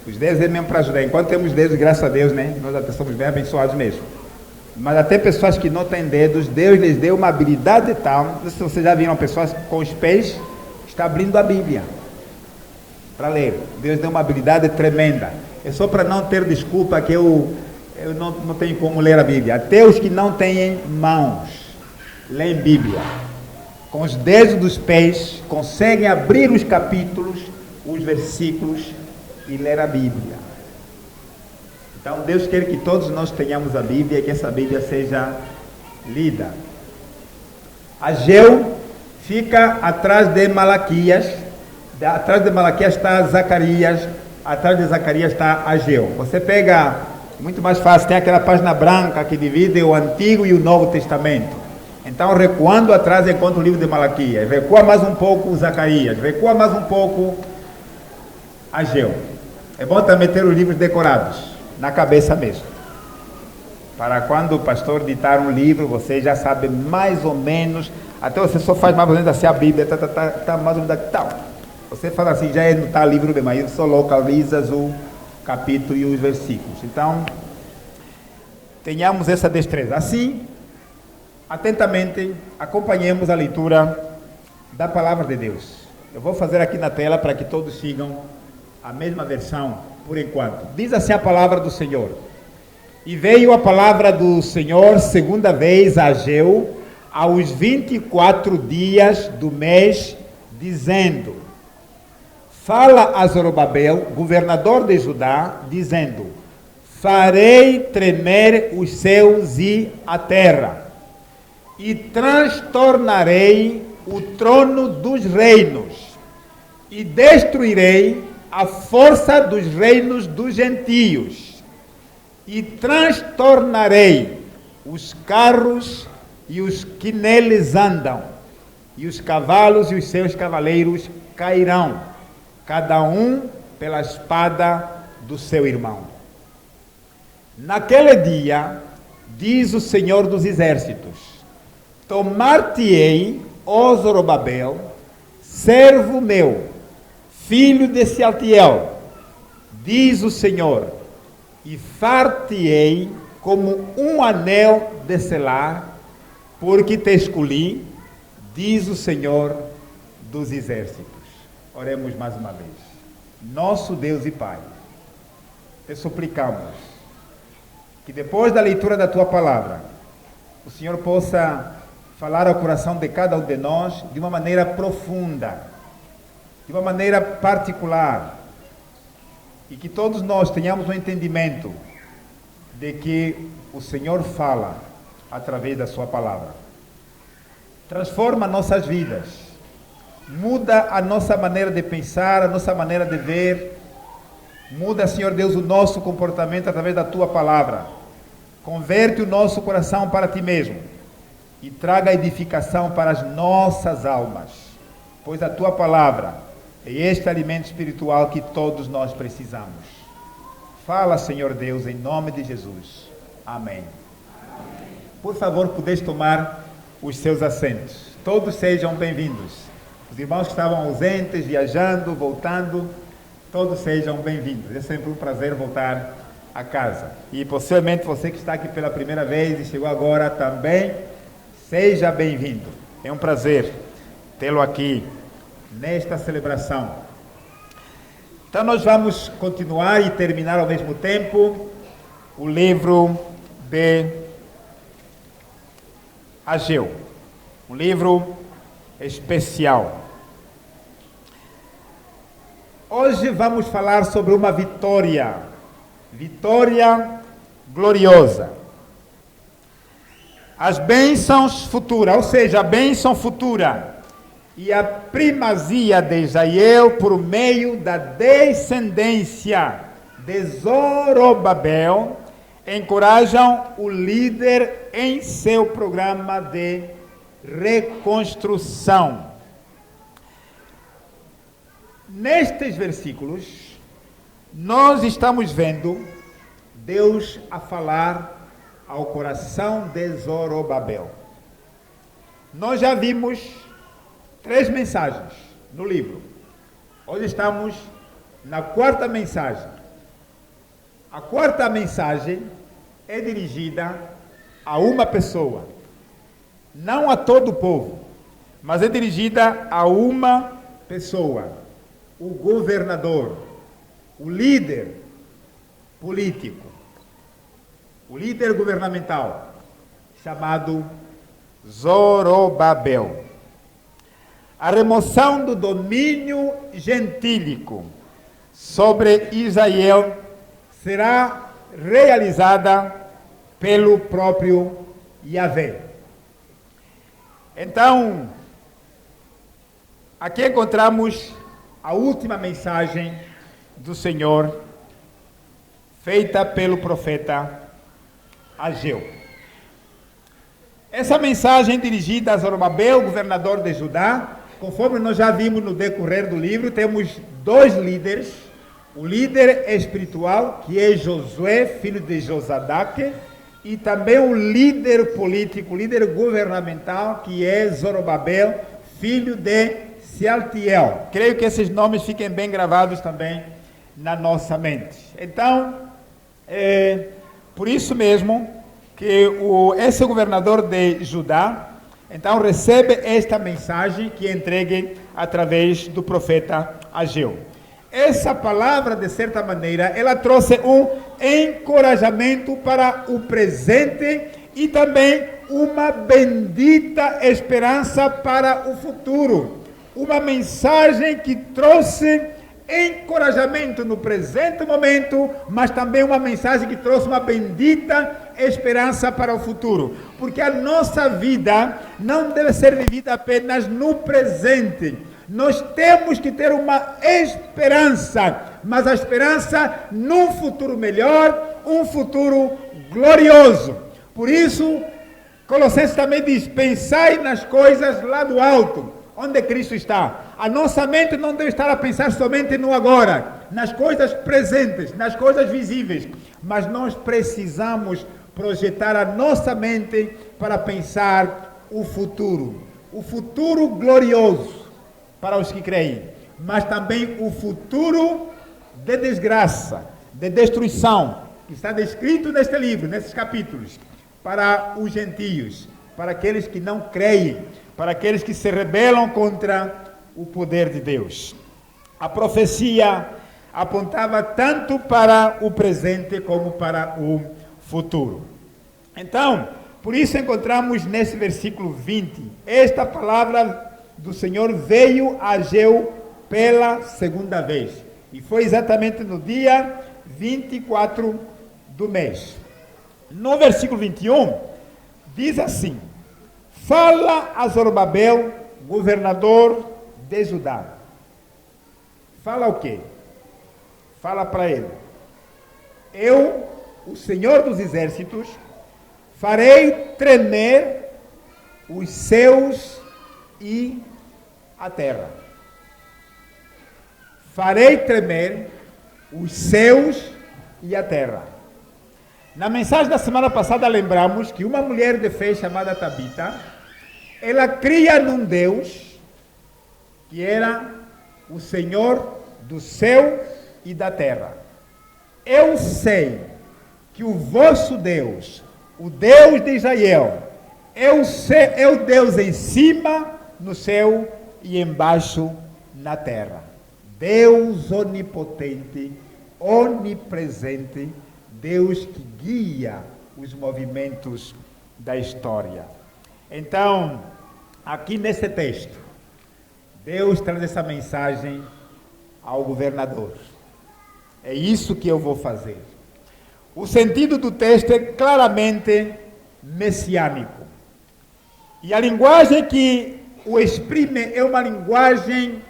Os dedos é mesmo para ajudar. Enquanto temos dedos, graças a Deus, né? Nós até somos bem abençoados mesmo. Mas até pessoas que não têm dedos, Deus lhes deu uma habilidade tal. Não sei se vocês já viram pessoas com os pés, está abrindo a Bíblia para ler. Deus deu uma habilidade tremenda. É só para não ter desculpa que eu não tenho como ler a Bíblia. Até os que não têm mãos leem Bíblia. Com os dedos dos pés, conseguem abrir os capítulos, os versículos e ler a Bíblia. Então Deus quer que todos nós tenhamos a Bíblia e que essa Bíblia seja lida. Ageu fica atrás de Malaquias. Atrás de Malaquias está Zacarias. Atrás de Zacarias está Ageu. Você pega, muito mais fácil, tem aquela página branca que divide o Antigo e o Novo Testamento. Então, recuando atrás, encontra o livro de Malaquias. Recua mais um pouco Zacarias. Recua mais um pouco Ageu. É bom também ter os livros decorados na cabeça mesmo. Para quando o pastor ditar um livro, você já sabe mais ou menos, até você só faz mais ou menos assim a Bíblia, tá mais ou menos tal. Você fala assim, já não está livro bem, mas só localiza o capítulo e os versículos. Então, tenhamos essa destreza. Assim, atentamente, acompanhemos a leitura da palavra de Deus. Eu vou fazer aqui na tela para que todos sigam a mesma versão por enquanto. Diz assim a palavra do Senhor: E veio a palavra do Senhor segunda vez a Ageu, aos 24 dias do mês dizendo: fala a Zorobabel, governador de Judá, dizendo: farei tremer os céus e a terra, e transtornarei o trono dos reinos, e destruirei a força dos reinos dos gentios, e transtornarei os carros e os que neles andam, e os cavalos e os seus cavaleiros cairão, cada um pela espada do seu irmão. Naquele dia, diz o Senhor dos Exércitos: tomar-te-ei, ó Zorobabel, servo meu, filho de Sealtiel, diz o Senhor, e far-te-ei como um anel de selar, porque te escolhi, diz o Senhor dos Exércitos. Oremos mais uma vez. Nosso Deus e Pai, te suplicamos que depois da leitura da Tua Palavra, o Senhor possa falar ao coração de cada um de nós de uma maneira profunda, de uma maneira particular, e que todos nós tenhamos um entendimento de que o Senhor fala através da Sua Palavra. Transforma nossas vidas, muda a nossa maneira de pensar, a nossa maneira de ver, muda, Senhor Deus, o nosso comportamento através da Tua Palavra. Converte o nosso coração para Ti mesmo e traga edificação para as nossas almas, pois a Tua Palavra é este alimento espiritual que todos nós precisamos. Fala, Senhor Deus, em nome de Jesus. Amém. Por favor, podeis tomar os seus assentos. Todos sejam bem-vindos. Os irmãos que estavam ausentes, viajando, voltando, todos sejam bem-vindos. É sempre um prazer voltar a casa. E possivelmente você que está aqui pela primeira vez e chegou agora também, seja bem-vindo. É um prazer tê-lo aqui nesta celebração. Então nós vamos continuar e terminar ao mesmo tempo o livro de Ageu, um livro especial. Hoje vamos falar sobre uma vitória gloriosa. As bênçãos futuras, ou seja, a bênção futura e a primazia de Israel por meio da descendência de Zorobabel encorajam o líder em seu programa de reconstrução. Nestes versículos, nós estamos vendo Deus a falar ao coração de Zorobabel. Nós já vimos 3 mensagens no livro. Hoje estamos na 4ª mensagem. A 4ª mensagem é dirigida a uma pessoa, não a todo o povo, mas é dirigida a uma pessoa, o governador, o líder político, o líder governamental, chamado Zorobabel. A remoção do domínio gentílico sobre Israel será realizada pelo próprio Yahvé. Então, aqui encontramos a última mensagem do Senhor, feita pelo profeta Ageu. Essa mensagem dirigida a Zorobabel, governador de Judá, conforme nós já vimos no decorrer do livro, temos 2 líderes. O líder espiritual, que é Josué, filho de Josadaque, e também o líder político, o líder governamental, que é Zorobabel, filho de Sealtiel. Creio que esses nomes fiquem bem gravados também na nossa mente. Então, por isso mesmo que esse governador de Judá, então recebe esta mensagem que é entregue através do profeta Ageu. Essa palavra, de certa maneira, ela trouxe um encorajamento para o presente e também uma bendita esperança para o futuro. uma mensagem que trouxe encorajamento no presente momento, mas também uma mensagem que trouxe uma bendita esperança para o futuro. Porque a nossa vida não deve ser vivida apenas no presente. Nós temos que ter uma esperança, mas a esperança num futuro melhor, um futuro glorioso. Por isso, Colossenses também diz: pensai nas coisas lá do alto, onde Cristo está. A nossa mente não deve estar a pensar somente no agora, nas coisas presentes, nas coisas visíveis, mas nós precisamos projetar a nossa mente para pensar o futuro glorioso para os que creem, mas também o futuro de desgraça, de destruição, que está descrito neste livro, nesses capítulos, para os gentios, para aqueles que não creem, para aqueles que se rebelam contra o poder de Deus. A profecia apontava tanto para o presente como para o futuro. Então, por isso encontramos nesse versículo 20, esta palavra do Senhor veio a Ageu pela segunda vez. E foi exatamente no dia 24 do mês. No versículo 21, diz assim: fala a Zorobabel, governador de Judá. Fala o quê? Fala para ele: eu, o Senhor dos Exércitos, farei tremer os céus e a terra. Farei tremer os céus e a terra. Na mensagem da semana passada lembramos que uma mulher de fé chamada Tabita, ela cria num Deus que era o Senhor do céu e da terra. Eu sei que o vosso Deus, o Deus de Israel, é o Deus em cima no céu e embaixo na terra. Deus onipotente, onipresente, Deus que guia os movimentos da história. Então, aqui nesse texto, Deus traz essa mensagem ao governador. É isso que eu vou fazer. O sentido do texto é claramente messiânico. E a linguagem que o exprime é uma linguagem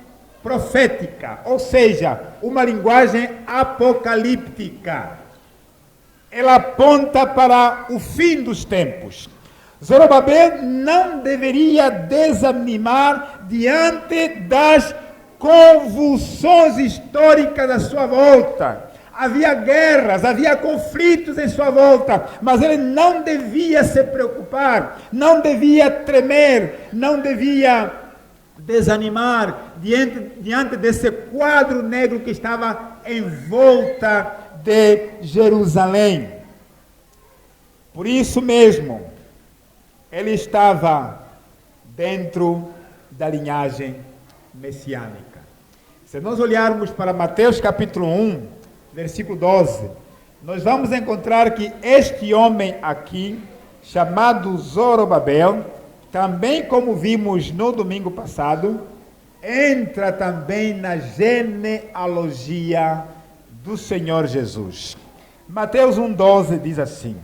profética, ou seja, uma linguagem apocalíptica. Ela aponta para o fim dos tempos. Zorobabel não deveria desanimar diante das convulsões históricas à sua volta. Havia guerras, havia conflitos em sua volta, mas ele não devia se preocupar, não devia tremer, não devia desanimar diante desse quadro negro que estava em volta de Jerusalém. Por isso mesmo, ele estava dentro da linhagem messiânica. Se nós olharmos para Mateus capítulo 1, versículo 12, nós vamos encontrar que este homem aqui, chamado Zorobabel, também como vimos no domingo passado, entra também na genealogia do Senhor Jesus. Mateus 1,12 diz assim: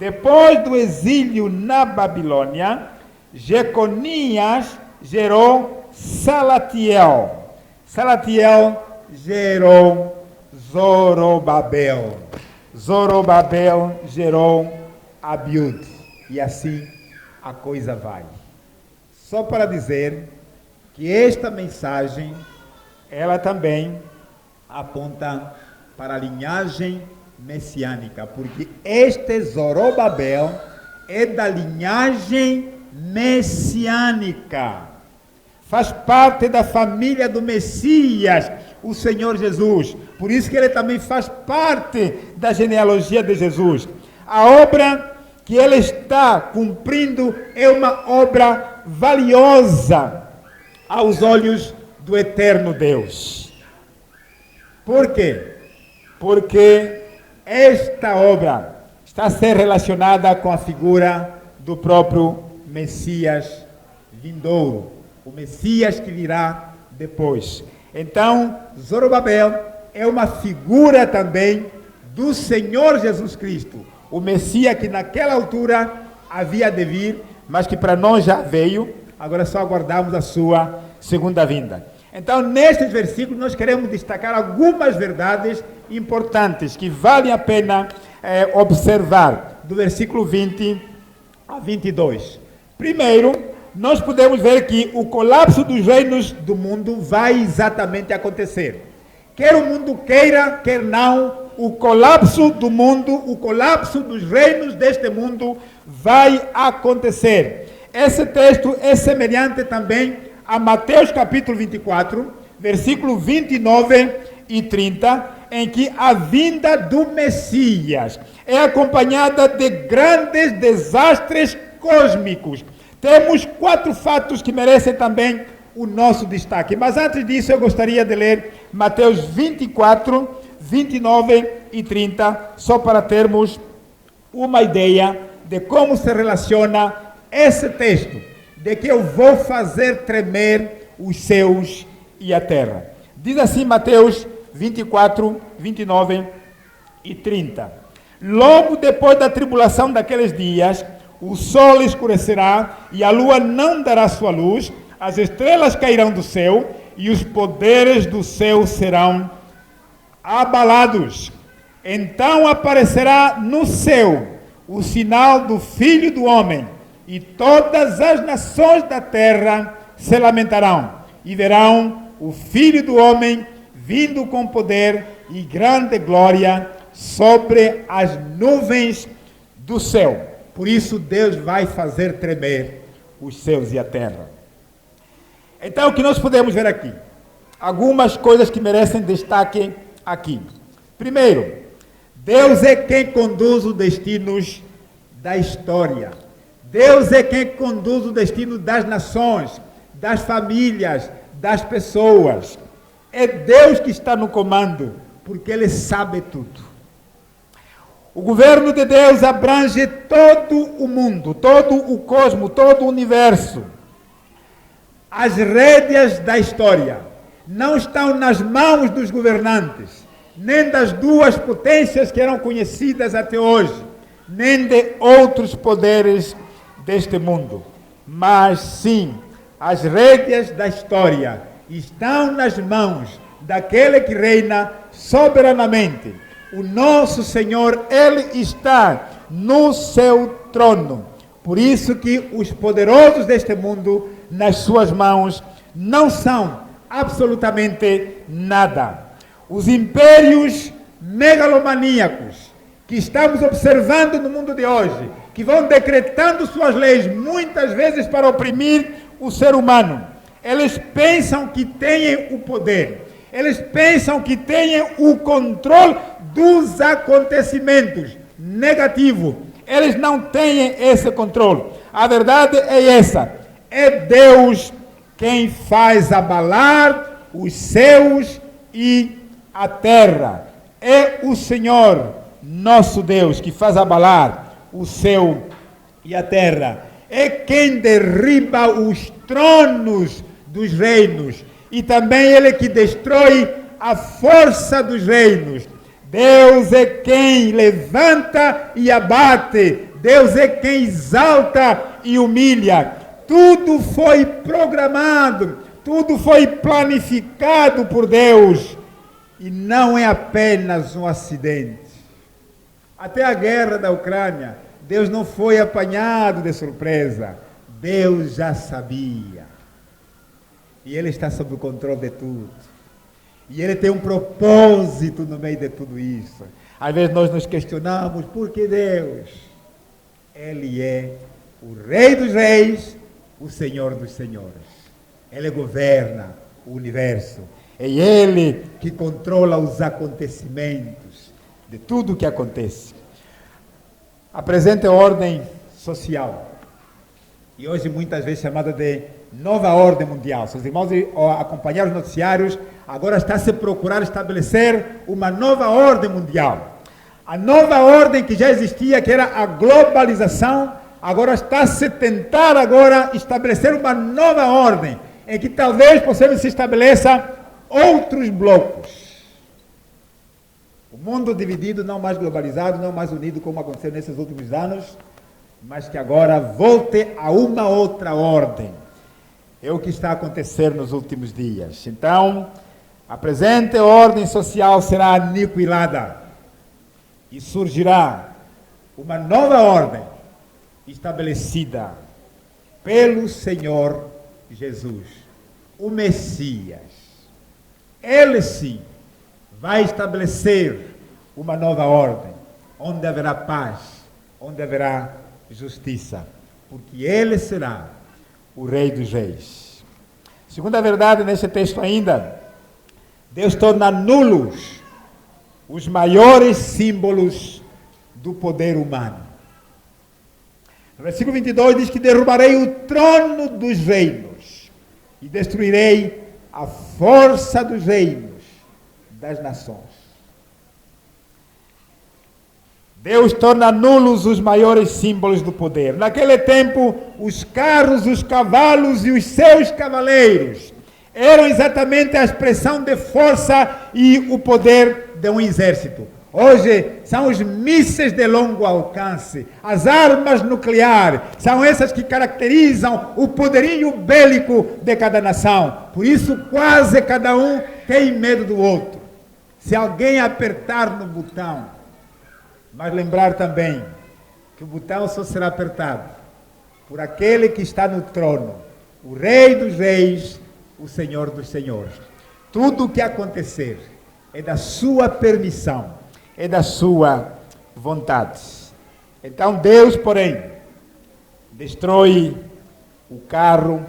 depois do exílio na Babilônia, Jeconias gerou Salatiel. Salatiel gerou Zorobabel. Zorobabel gerou Abiúde. E assim a coisa vai. Só para dizer que esta mensagem, ela também aponta para a linhagem messiânica, porque este Zorobabel é da linhagem messiânica. Faz parte da família do Messias, o Senhor Jesus. Por isso que ele também faz parte da genealogia de Jesus. A obra que ele está cumprindo é uma obra valiosa aos olhos do eterno Deus. Por quê? Porque esta obra está a ser relacionada com a figura do próprio Messias vindouro, o Messias que virá depois. Então, Zorobabel é uma figura também do Senhor Jesus Cristo, o Messias que naquela altura havia de vir, mas que para nós já veio, agora só aguardamos a sua segunda vinda. Então, nestes versículos, nós queremos destacar algumas verdades importantes que valem a pena observar, do versículo 20 a 22. Primeiro, nós podemos ver que o colapso dos reinos do mundo vai exatamente acontecer. Quer o mundo queira, quer não, o colapso do mundo, o colapso dos reinos deste mundo vai acontecer. Esse texto é semelhante também a Mateus capítulo 24, versículo 29 e 30, em que a vinda do Messias é acompanhada de grandes desastres cósmicos. Temos 4 fatos que merecem também o nosso destaque. Mas antes disso, eu gostaria de ler Mateus 24, 29 e 30, só para termos uma ideia de como se relaciona esse texto, de que eu vou fazer tremer os céus e a terra. Diz assim Mateus 24, 29 e 30. Logo depois da tribulação daqueles dias, o sol escurecerá e a lua não dará sua luz, as estrelas cairão do céu e os poderes do céu serão abalados. Então aparecerá no céu o sinal do Filho do Homem, e todas as nações da terra se lamentarão e verão o Filho do Homem vindo com poder e grande glória sobre as nuvens do céu. Por isso Deus vai fazer tremer os céus e a terra. Então, o que nós podemos ver aqui? Algumas coisas que merecem destaque aqui. Primeiro, Deus é quem conduz os destinos da história. Deus é quem conduz o destino das nações, das famílias, das pessoas. É Deus que está no comando, porque Ele sabe tudo. O governo de Deus abrange todo o mundo, todo o cosmo, todo o universo. As rédeas da história não estão nas mãos dos governantes, nem das 2 potências que eram conhecidas até hoje, nem de outros poderes deste mundo. Mas sim, as rédeas da história estão nas mãos daquele que reina soberanamente. O nosso Senhor, Ele está no seu trono. Por isso que os poderosos deste mundo, nas suas mãos, não são absolutamente nada. Os impérios megalomaníacos que estamos observando no mundo de hoje, que vão decretando suas leis, muitas vezes para oprimir o ser humano, eles pensam que têm o poder, eles pensam que têm o controle dos acontecimentos. Negativo. Eles não têm esse controle. A verdade é essa. É Deus quem faz abalar os céus e a terra. É o Senhor, nosso Deus, que faz abalar o céu e a terra. É quem derriba os tronos dos reinos. E também Ele que destrói a força dos reinos. Deus é quem levanta e abate. Deus é quem exalta e humilha. Tudo foi programado, tudo foi planificado por Deus. E não é apenas um acidente. Até a guerra da Ucrânia, Deus não foi apanhado de surpresa. Deus já sabia. E Ele está sob o controle de tudo. E Ele tem um propósito no meio de tudo isso. Às vezes nós nos questionamos, por que Deus? Ele é o Rei dos Reis, o Senhor dos Senhores. Ele governa o universo. É Ele que controla os acontecimentos de tudo o que acontece. A presente ordem social, e hoje muitas vezes chamada de nova ordem mundial. Se os irmãos acompanhar os noticiários, agora está a se procurar estabelecer uma nova ordem mundial. A nova ordem que já existia, que era a globalização, agora está a se tentar agora estabelecer uma nova ordem, em que talvez possamos se estabeleça outros blocos. O mundo dividido, não mais globalizado, não mais unido como aconteceu nesses últimos anos, mas que agora volte a uma outra ordem. É o que está a acontecer nos últimos dias. Então, a presente ordem social será aniquilada e surgirá uma nova ordem estabelecida pelo Senhor Jesus, o Messias. Ele sim vai estabelecer uma nova ordem, onde haverá paz, onde haverá justiça, porque ele será o Rei dos Reis. Segunda verdade nesse texto ainda, Deus torna nulos os maiores símbolos do poder humano. No versículo 22 diz que derrubarei o trono dos reinos e destruirei a força dos reinos das nações. Deus torna nulos os maiores símbolos do poder. Naquele tempo, os carros, os cavalos e os seus cavaleiros eram exatamente a expressão de força e o poder de um exército. Hoje são os mísseis de longo alcance, as armas nucleares, são essas que caracterizam o poderio bélico de cada nação. Por isso, quase cada um tem medo do outro. Se alguém apertar no botão, mas lembrar também que o botão só será apertado por aquele que está no trono, o Rei dos Reis, o Senhor dos Senhores. Tudo o que acontecer é da sua permissão, é da sua vontade. Então Deus, porém, destrói o carro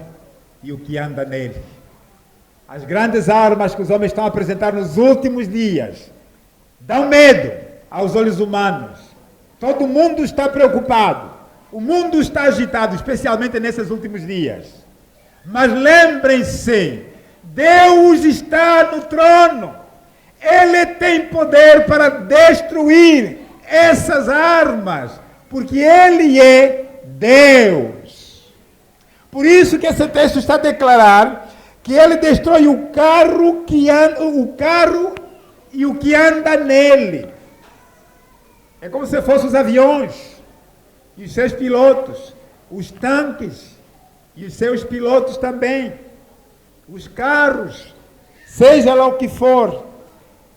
e o que anda nele. As grandes armas que os homens estão a apresentar nos últimos dias dão medo aos olhos humanos. Todo mundo está preocupado. O mundo está agitado, especialmente nesses últimos dias. Mas lembrem-se, Deus está no trono. Ele tem poder para destruir essas armas, porque Ele é Deus. Por isso que esse texto está a declarar que Ele destrói o carro e o que anda nele. É como se fossem os aviões e os seus pilotos, os tanques e os seus pilotos também, os carros, seja lá o que for.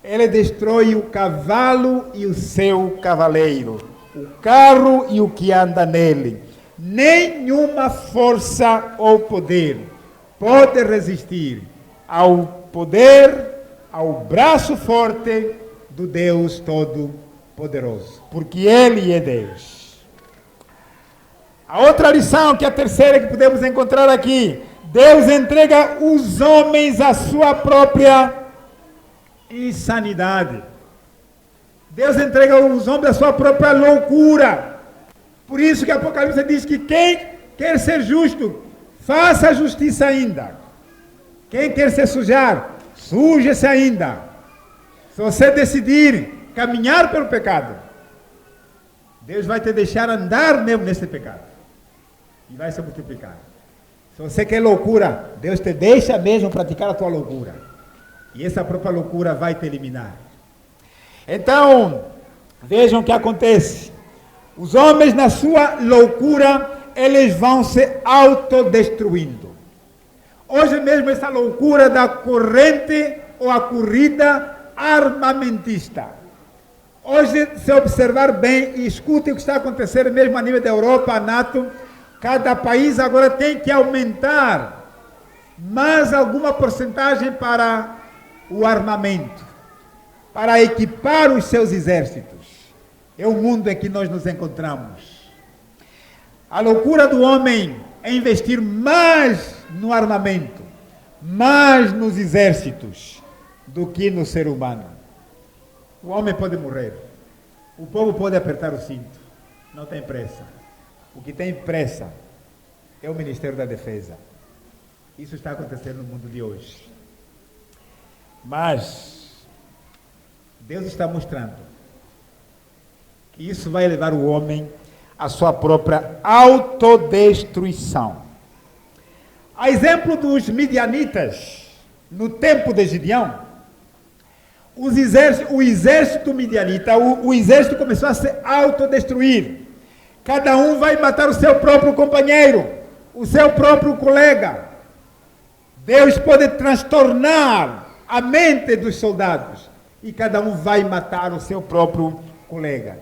Ele destrói o cavalo e o seu cavaleiro, o carro e o que anda nele. Nenhuma força ou poder pode resistir ao poder, ao braço forte do Deus Todo-Poderoso, porque Ele é Deus. A outra lição, que é a terceira que podemos encontrar aqui, Deus entrega os homens à sua própria insanidade. Deus entrega os homens à sua própria loucura. Por isso que Apocalipse diz que quem quer ser justo, faça a justiça ainda. Quem quer se sujar, suje-se ainda. Se você decidir caminhar pelo pecado, Deus vai te deixar andar mesmo nesse pecado e vai se multiplicar. Se você quer loucura, Deus te deixa mesmo praticar a tua loucura. E essa própria loucura vai te eliminar. Então, vejam o que acontece. Os homens, na sua loucura, eles vão se autodestruindo. Hoje mesmo, essa loucura da corrente ou a corrida armamentista. Hoje, se observar bem e escute o que está acontecendo mesmo a nível da Europa, a NATO, cada país agora tem que aumentar mais alguma porcentagem para o armamento, para equipar os seus exércitos. É o mundo em que nós nos encontramos. A loucura do homem é investir mais no armamento, mais nos exércitos, do que no ser humano. O homem pode morrer, o povo pode apertar o cinto, não tem pressa. O que tem pressa é o Ministério da Defesa. Isso está acontecendo no mundo de hoje. Mas Deus está mostrando que isso vai levar o homem à sua própria autodestruição. A exemplo dos midianitas, no tempo de Gideão, o exército midianita, o exército começou a se autodestruir. Cada um vai matar o seu próprio companheiro, o seu próprio colega. Deus pode transtornar a mente dos soldados e cada um vai matar o seu próprio colega.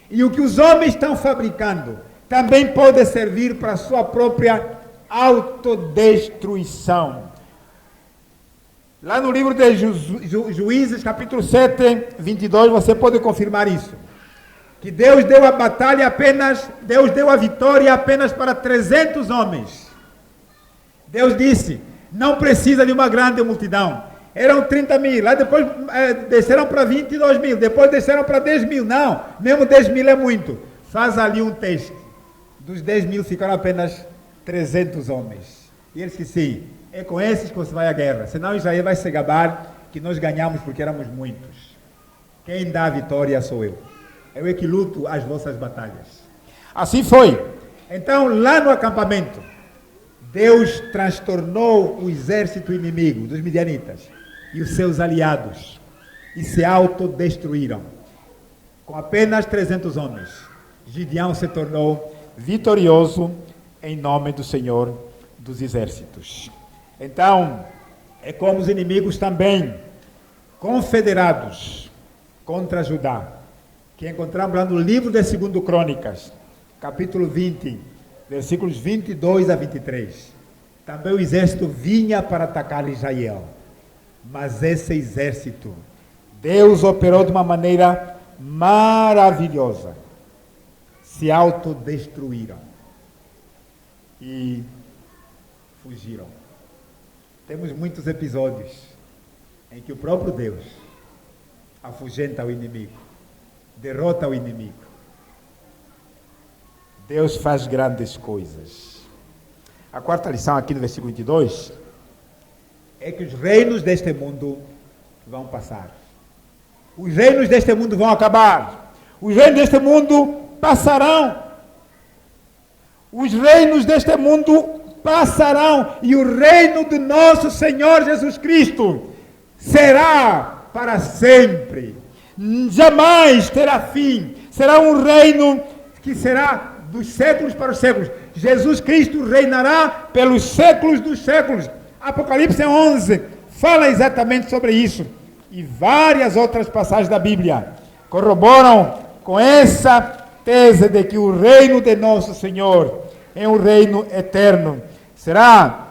E o que os homens estão fabricando também pode servir para a sua própria autodestruição. Lá no livro de Juízes, capítulo 7, 22, você pode confirmar isso. Que Deus deu a batalha apenas, Deus deu a vitória apenas para 300 homens. Deus disse, não precisa de uma grande multidão. Eram 30 mil, lá depois desceram para 22 mil, depois desceram para 10 mil. Não, mesmo 10 mil é muito. Faz ali um teste. Dos 10 mil ficaram apenas 300 homens. E eles que sim, é com esses que você vai à guerra. Senão Israel vai se gabar que nós ganhamos porque éramos muitos. Quem dá a vitória sou eu. Eu é que luto as vossas batalhas. Assim foi. Então, lá no acampamento, Deus transtornou o exército inimigo dos midianitas e os seus aliados e se autodestruíram. Com apenas 300 homens, Gideão se tornou vitorioso em nome do Senhor dos exércitos. Então, é como os inimigos também confederados contra Judá, que encontramos lá no livro de 2 Crônicas, capítulo 20, versículos 22 a 23. Também o exército vinha para atacar Israel. Mas esse exército, Deus operou de uma maneira maravilhosa. Se autodestruíram e fugiram. Temos muitos episódios em que o próprio Deus afugenta o inimigo, derrota o inimigo. Deus faz grandes coisas. A quarta lição aqui no versículo 22 é que os reinos deste mundo vão passar. Os reinos deste mundo vão acabar. Os reinos deste mundo passarão. Os reinos deste mundo passarão. E o reino do nosso Senhor Jesus Cristo será para sempre. Jamais terá fim. Será um reino que será dos séculos para os séculos. Jesus Cristo reinará pelos séculos dos séculos. Apocalipse 11 fala exatamente sobre isso. E várias outras passagens da Bíblia corroboram com essa tese de que o reino de nosso Senhor é um reino eterno. Será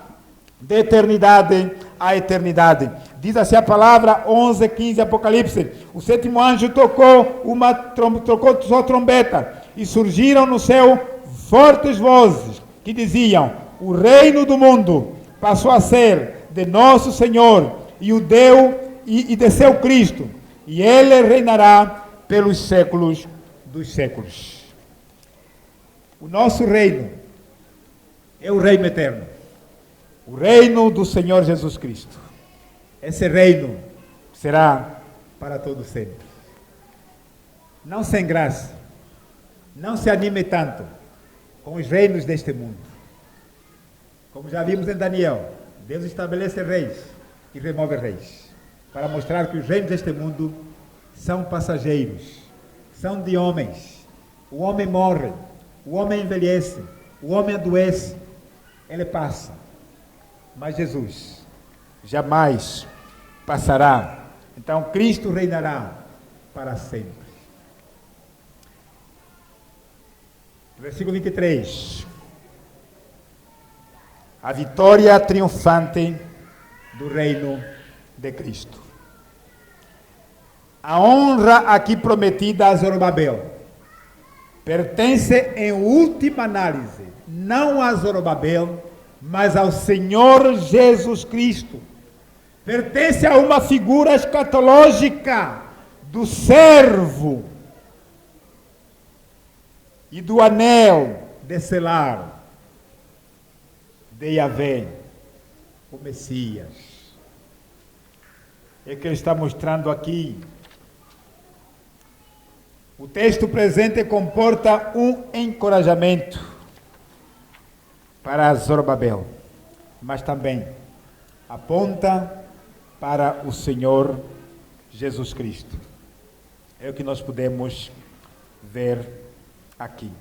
de eternidade a eternidade. Diz assim a palavra 11:15 Apocalipse. O sétimo anjo tocou sua trombeta e surgiram no céu fortes vozes que diziam: o reino do mundo passou a ser de nosso Senhor e o deu e de seu Cristo, e ele reinará pelos séculos dos séculos. O nosso reino é o reino eterno, o reino do Senhor Jesus Cristo. Esse reino será para todo sempre. Não sem graça, não se anime tanto com os reinos deste mundo. Como já vimos em Daniel, Deus estabelece reis e remove reis, para mostrar que os reinos deste mundo são passageiros, são de homens. O homem morre, o homem envelhece, o homem adoece, ele passa. Mas Jesus jamais passará. Então Cristo reinará para sempre. Versículo 23. A vitória triunfante do reino de Cristo. A honra aqui prometida a Zorobabel pertence em última análise não a Zorobabel, mas ao Senhor Jesus Cristo. Pertence a uma figura escatológica do servo e do anel de selar de Yahvé, o Messias. É que ele está mostrando aqui. O texto presente comporta um encorajamento para Zorobabel. mas também aponta para o Senhor Jesus Cristo. É o que nós podemos ver aqui.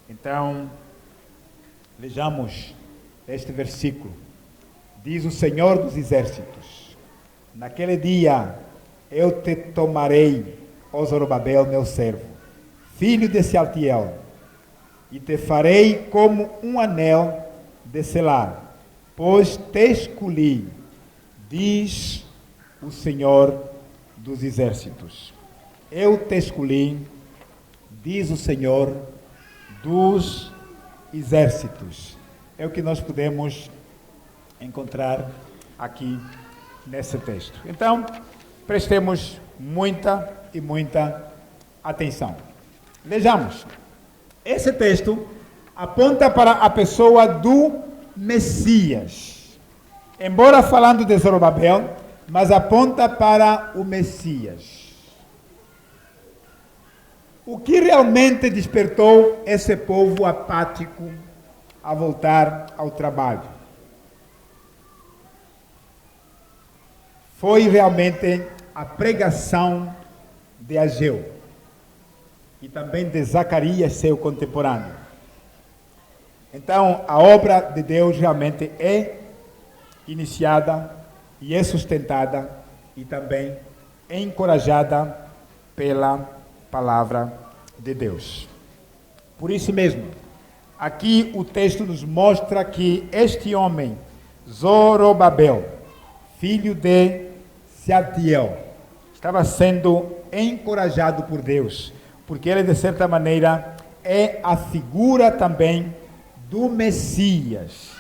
Então, vejamos este versículo. Diz o Senhor dos Exércitos: naquele dia eu te tomarei, ó Zorobabel, meu servo, filho de Sealtiel, e te farei como um anel de selar, pois te escolhi, diz o Senhor dos Exércitos. Eu te escolhi, diz o Senhor dos Exércitos. É o que nós podemos encontrar aqui nesse texto. Então, prestemos muita e muita atenção. Vejamos, esse texto aponta para a pessoa do Messias. Embora falando de Zorobabel, mas aponta para o Messias. O que realmente despertou esse povo apático a voltar ao trabalho? Foi realmente a pregação de Ageu e também de Zacarias, seu contemporâneo. Então, a obra de Deus realmente é iniciada e é sustentada e também é encorajada pela palavra de Deus. Por isso mesmo, aqui o texto nos mostra que este homem, Zorobabel, filho de Sealtiel, estava sendo encorajado por Deus, porque ele, de certa maneira, é a figura também do Messias.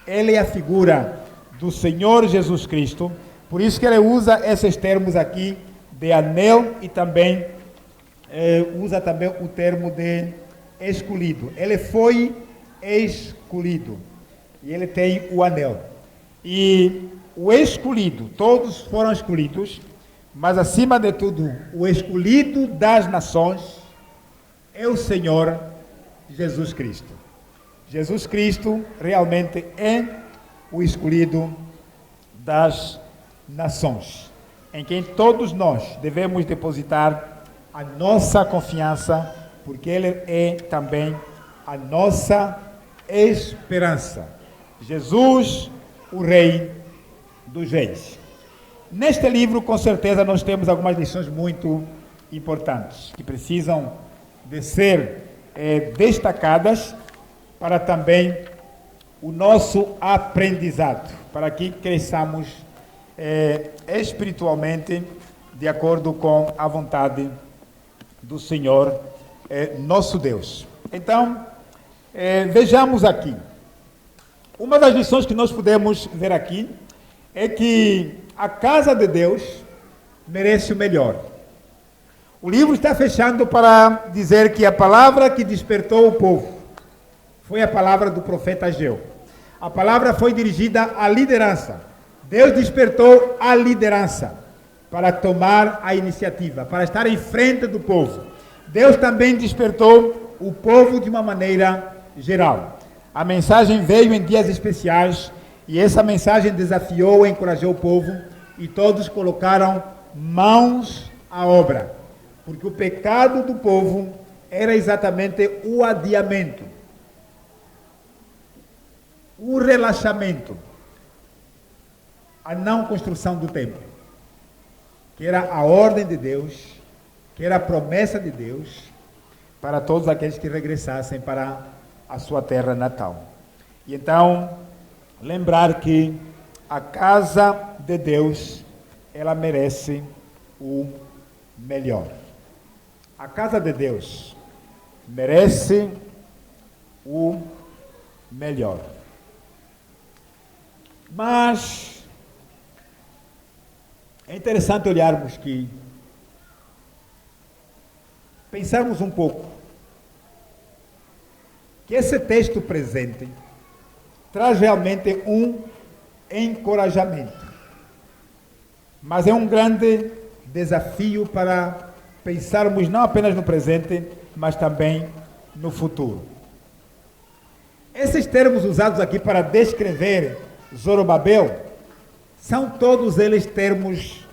Ele é a figura do Senhor Jesus Cristo, por isso que ele usa esses termos aqui de anel e também usa também o termo de escolhido. Ele foi escolhido e ele tem o anel. E o escolhido, todos foram escolhidos, mas acima de tudo, o escolhido das nações é o Senhor Jesus Cristo. Jesus Cristo realmente é o escolhido das nações, em quem todos nós devemos depositar a nossa confiança, porque Ele é também a nossa esperança. Jesus, o Rei dos Reis. Neste livro, com certeza, nós temos algumas lições muito importantes, que precisam de ser destacadas para também o nosso aprendizado, para que cresçamos espiritualmente de acordo com a vontade do Senhor, nosso Deus. Então, vejamos aqui. Uma das lições que nós podemos ver aqui é que a casa de Deus merece o melhor. O livro está fechando para dizer que a palavra que despertou o povo foi a palavra do profeta Ageu. A palavra foi dirigida à liderança. Deus despertou a liderança para tomar a iniciativa, para estar em frente do povo. Deus também despertou o povo de uma maneira geral. A mensagem veio em dias especiais e essa mensagem desafiou e encorajou o povo e todos colocaram mãos à obra, porque o pecado do povo era exatamente o adiamento, o relaxamento, a não construção do templo, que era a ordem de Deus, que era a promessa de Deus para todos aqueles que regressassem para a sua terra natal. E então, lembrar que a casa de Deus, ela merece o melhor. A casa de Deus merece o melhor. Mas é interessante olharmos que, pensarmos um pouco, que esse texto presente traz realmente um encorajamento, mas é um grande desafio para pensarmos não apenas no presente, mas também no futuro. Esses termos usados aqui para descrever Zorobabel são todos eles termos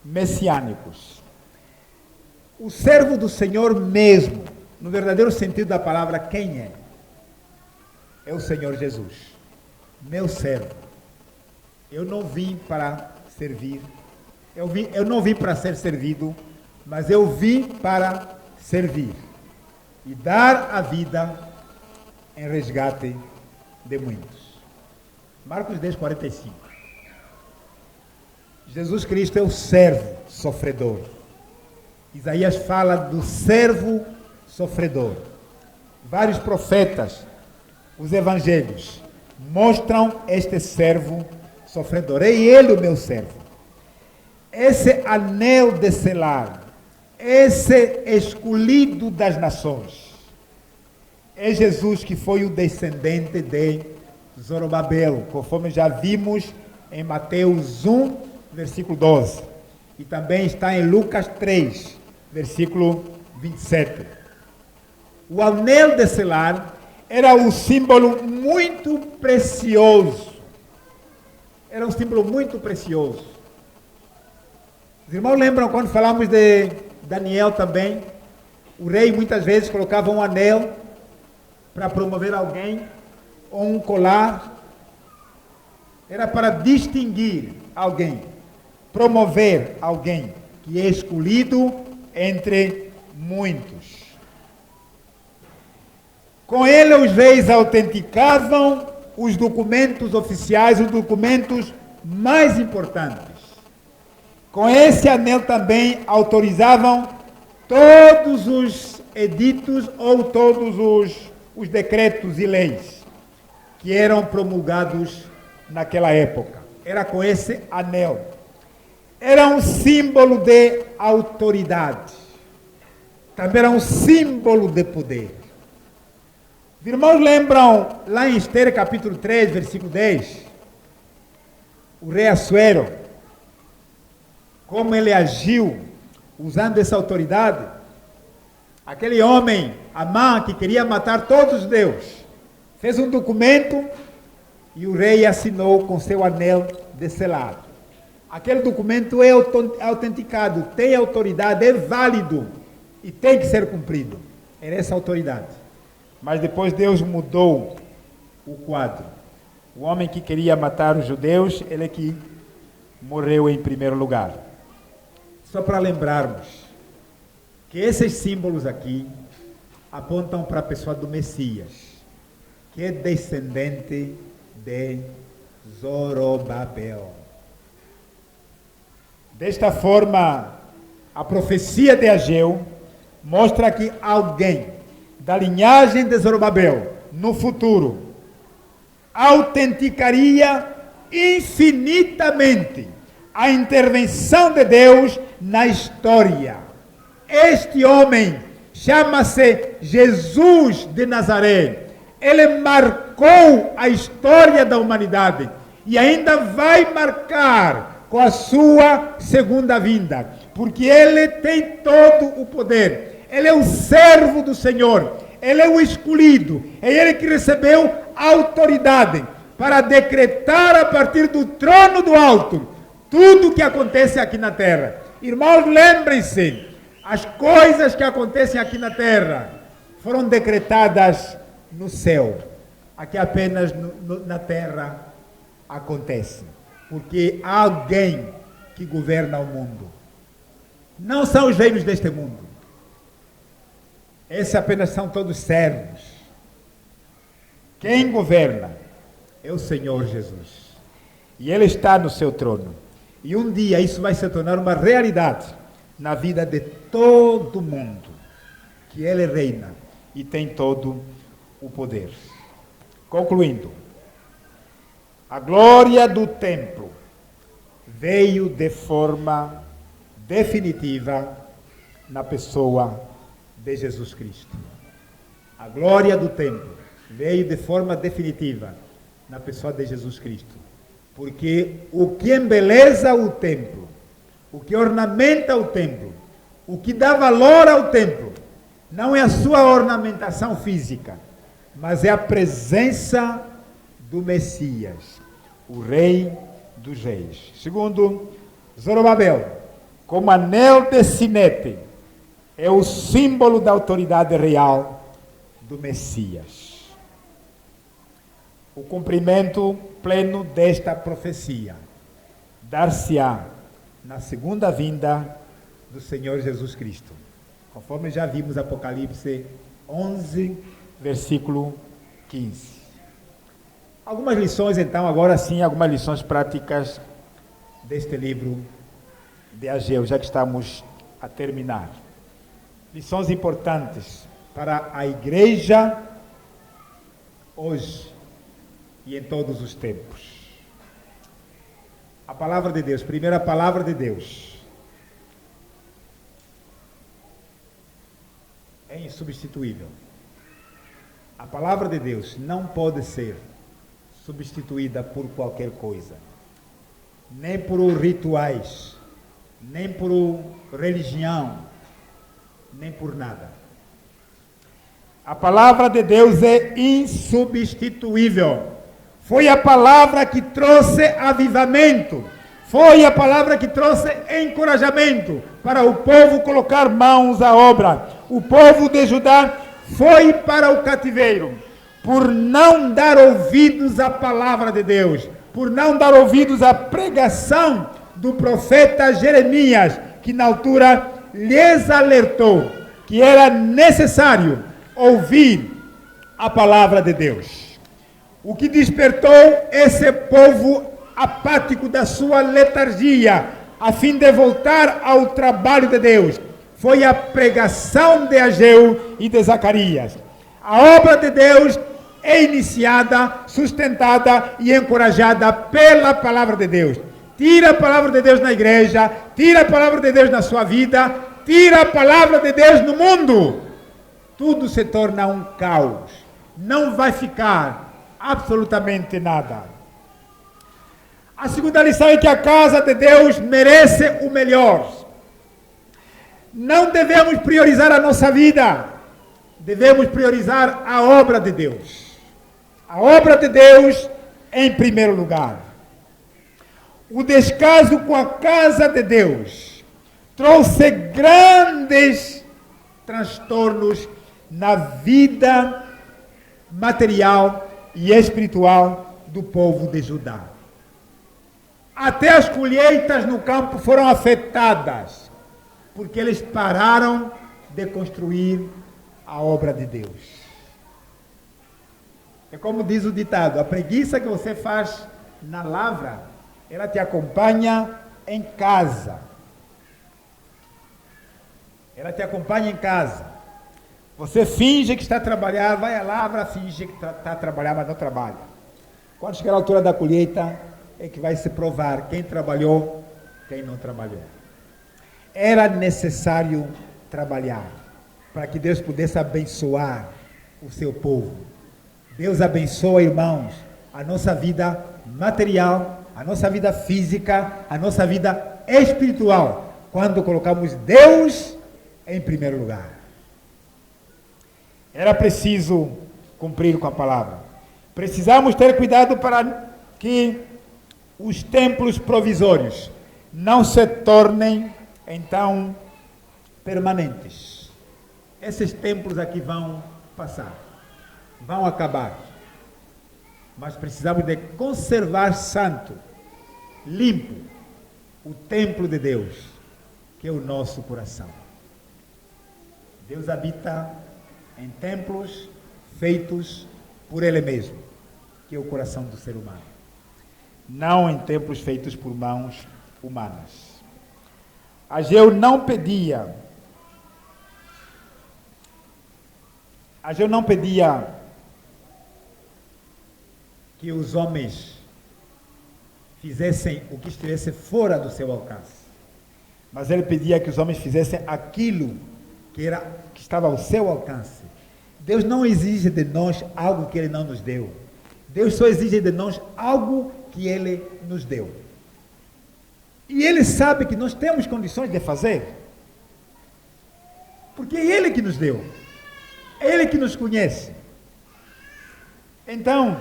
messiânicos. O servo do Senhor mesmo, no verdadeiro sentido da palavra, quem é? É o Senhor Jesus, meu servo. Eu não vim para servir, eu não vim para ser servido, mas eu vim para servir e dar a vida em resgate de muitos. Marcos 10, 45. Jesus Cristo é o servo sofredor. Isaías fala do servo sofredor. Vários profetas, os evangelhos, mostram este servo sofredor. É ele o meu servo. Esse anel de selar, esse escolhido das nações, é Jesus que foi o descendente de Zorobabel, conforme já vimos em Mateus 1, versículo 12. E também está em Lucas 3, versículo 27. O anel de selar era um símbolo muito precioso. Era um símbolo muito precioso. Os irmãos lembram quando falamos de Daniel também? O rei muitas vezes colocava um anel para promover alguém, ou um colar. Era para distinguir alguém, promover alguém que é escolhido entre muitos. Com ele os reis autenticavam os documentos oficiais, os documentos mais importantes. Com esse anel também autorizavam todos os editos ou todos os decretos e leis que eram promulgados naquela época. Era com esse anel. Era um símbolo de autoridade. Também era um símbolo de poder. Os irmãos lembram lá em Esther capítulo 3, versículo 10, o rei Assuero, como ele agiu usando essa autoridade? Aquele homem, Amã, que queria matar todos os judeus, fez um documento e o rei assinou com seu anel de selado. Aquele documento é autenticado, tem autoridade, é válido e tem que ser cumprido. Era essa autoridade. Mas depois Deus mudou o quadro. O homem que queria matar os judeus, ele que morreu em primeiro lugar. Só para lembrarmos que esses símbolos aqui apontam para a pessoa do Messias, que é descendente de Zorobabel. Desta forma, a profecia de Ageu mostra que alguém da linhagem de Zorobabel, no futuro, autenticaria infinitamente a intervenção de Deus na história. Este homem chama-se Jesus de Nazaré. Ele marcou a história da humanidade e ainda vai marcar com a sua segunda vinda, porque ele tem todo o poder. Ele é o servo do Senhor, ele é o escolhido, é ele que recebeu autoridade para decretar a partir do trono do alto tudo o que acontece aqui na terra. Irmãos, lembrem-se, as coisas que acontecem aqui na terra foram decretadas no céu. Aqui apenas na terra acontece. Porque há alguém que governa o mundo. Não são os reinos deste mundo. Esses apenas são todos servos. Quem governa é o Senhor Jesus. E Ele está no seu trono. E um dia isso vai se tornar uma realidade na vida de todo mundo. Que Ele reina e tem todo o poder. Concluindo. A glória do templo veio de forma definitiva na pessoa de Jesus Cristo. A glória do templo veio de forma definitiva na pessoa de Jesus Cristo. Porque o que embeleza o templo, o que ornamenta o templo, o que dá valor ao templo, não é a sua ornamentação física, mas é a presença do Messias, o Rei dos Reis. Segundo, Zorobabel, como anel de sinete, é o símbolo da autoridade real do Messias. O cumprimento pleno desta profecia dar-se-á na segunda vinda do Senhor Jesus Cristo, conforme já vimos Apocalipse 11, versículo 15. Algumas lições, então, agora sim, algumas lições práticas deste livro de Ageu, já que estamos a terminar. Lições importantes para a igreja hoje e em todos os tempos. A palavra de Deus, primeira palavra de Deus, é insubstituível. A palavra de Deus não pode ser substituída por qualquer coisa, nem por rituais, nem por religião, nem por nada. A palavra de Deus é insubstituível. Foi a palavra que trouxe avivamento, foi a palavra que trouxe encorajamento para o povo colocar mãos à obra. O povo de Judá foi para o cativeiro por não dar ouvidos à palavra de Deus, por não dar ouvidos à pregação do profeta Jeremias, que na altura lhes alertou que era necessário ouvir a palavra de Deus. O que despertou esse povo apático da sua letargia, a fim de voltar ao trabalho de Deus, foi a pregação de Ageu e de Zacarias. A obra de Deus é iniciada, sustentada e encorajada pela palavra de Deus. Tira a palavra de Deus na igreja, tira a palavra de Deus na sua vida, tira a palavra de Deus no mundo, tudo se torna um caos. Não vai ficar absolutamente nada. A segunda lição é que a casa de Deus merece o melhor. Não devemos priorizar a nossa vida, devemos priorizar a obra de Deus. A obra de Deus em primeiro lugar. O descaso com a casa de Deus trouxe grandes transtornos na vida material e espiritual do povo de Judá. Até as colheitas no campo foram afetadas, porque eles pararam de construir a obra de Deus. É como diz o ditado, a preguiça que você faz na lavra, ela te acompanha em casa. Ela te acompanha em casa. Você finge que está a trabalhar, vai à lavra, finge que está a trabalhar, mas não trabalha. Quando chegar a altura da colheita, é que vai se provar quem trabalhou, quem não trabalhou. Era necessário trabalhar, para que Deus pudesse abençoar o seu povo. Deus abençoa, irmãos, a nossa vida material, a nossa vida física, a nossa vida espiritual, quando colocamos Deus em primeiro lugar. Era preciso cumprir com a palavra. Precisamos ter cuidado para que os templos provisórios não se tornem, então, permanentes. Esses templos aqui vão passar, vão acabar. Mas precisamos de conservar santo, limpo, o templo de Deus, que é o nosso coração. Deus habita em templos feitos por Ele mesmo, que é o coração do ser humano. Não em templos feitos por mãos humanas. Ageu não pedia que os homens fizessem o que estivesse fora do seu alcance. Mas ele pedia que os homens fizessem aquilo que estava ao seu alcance. Deus não exige de nós algo que Ele não nos deu. Deus só exige de nós algo que Ele nos deu. E Ele sabe que nós temos condições de fazer. Porque é Ele que nos deu. É Ele que nos conhece. Então,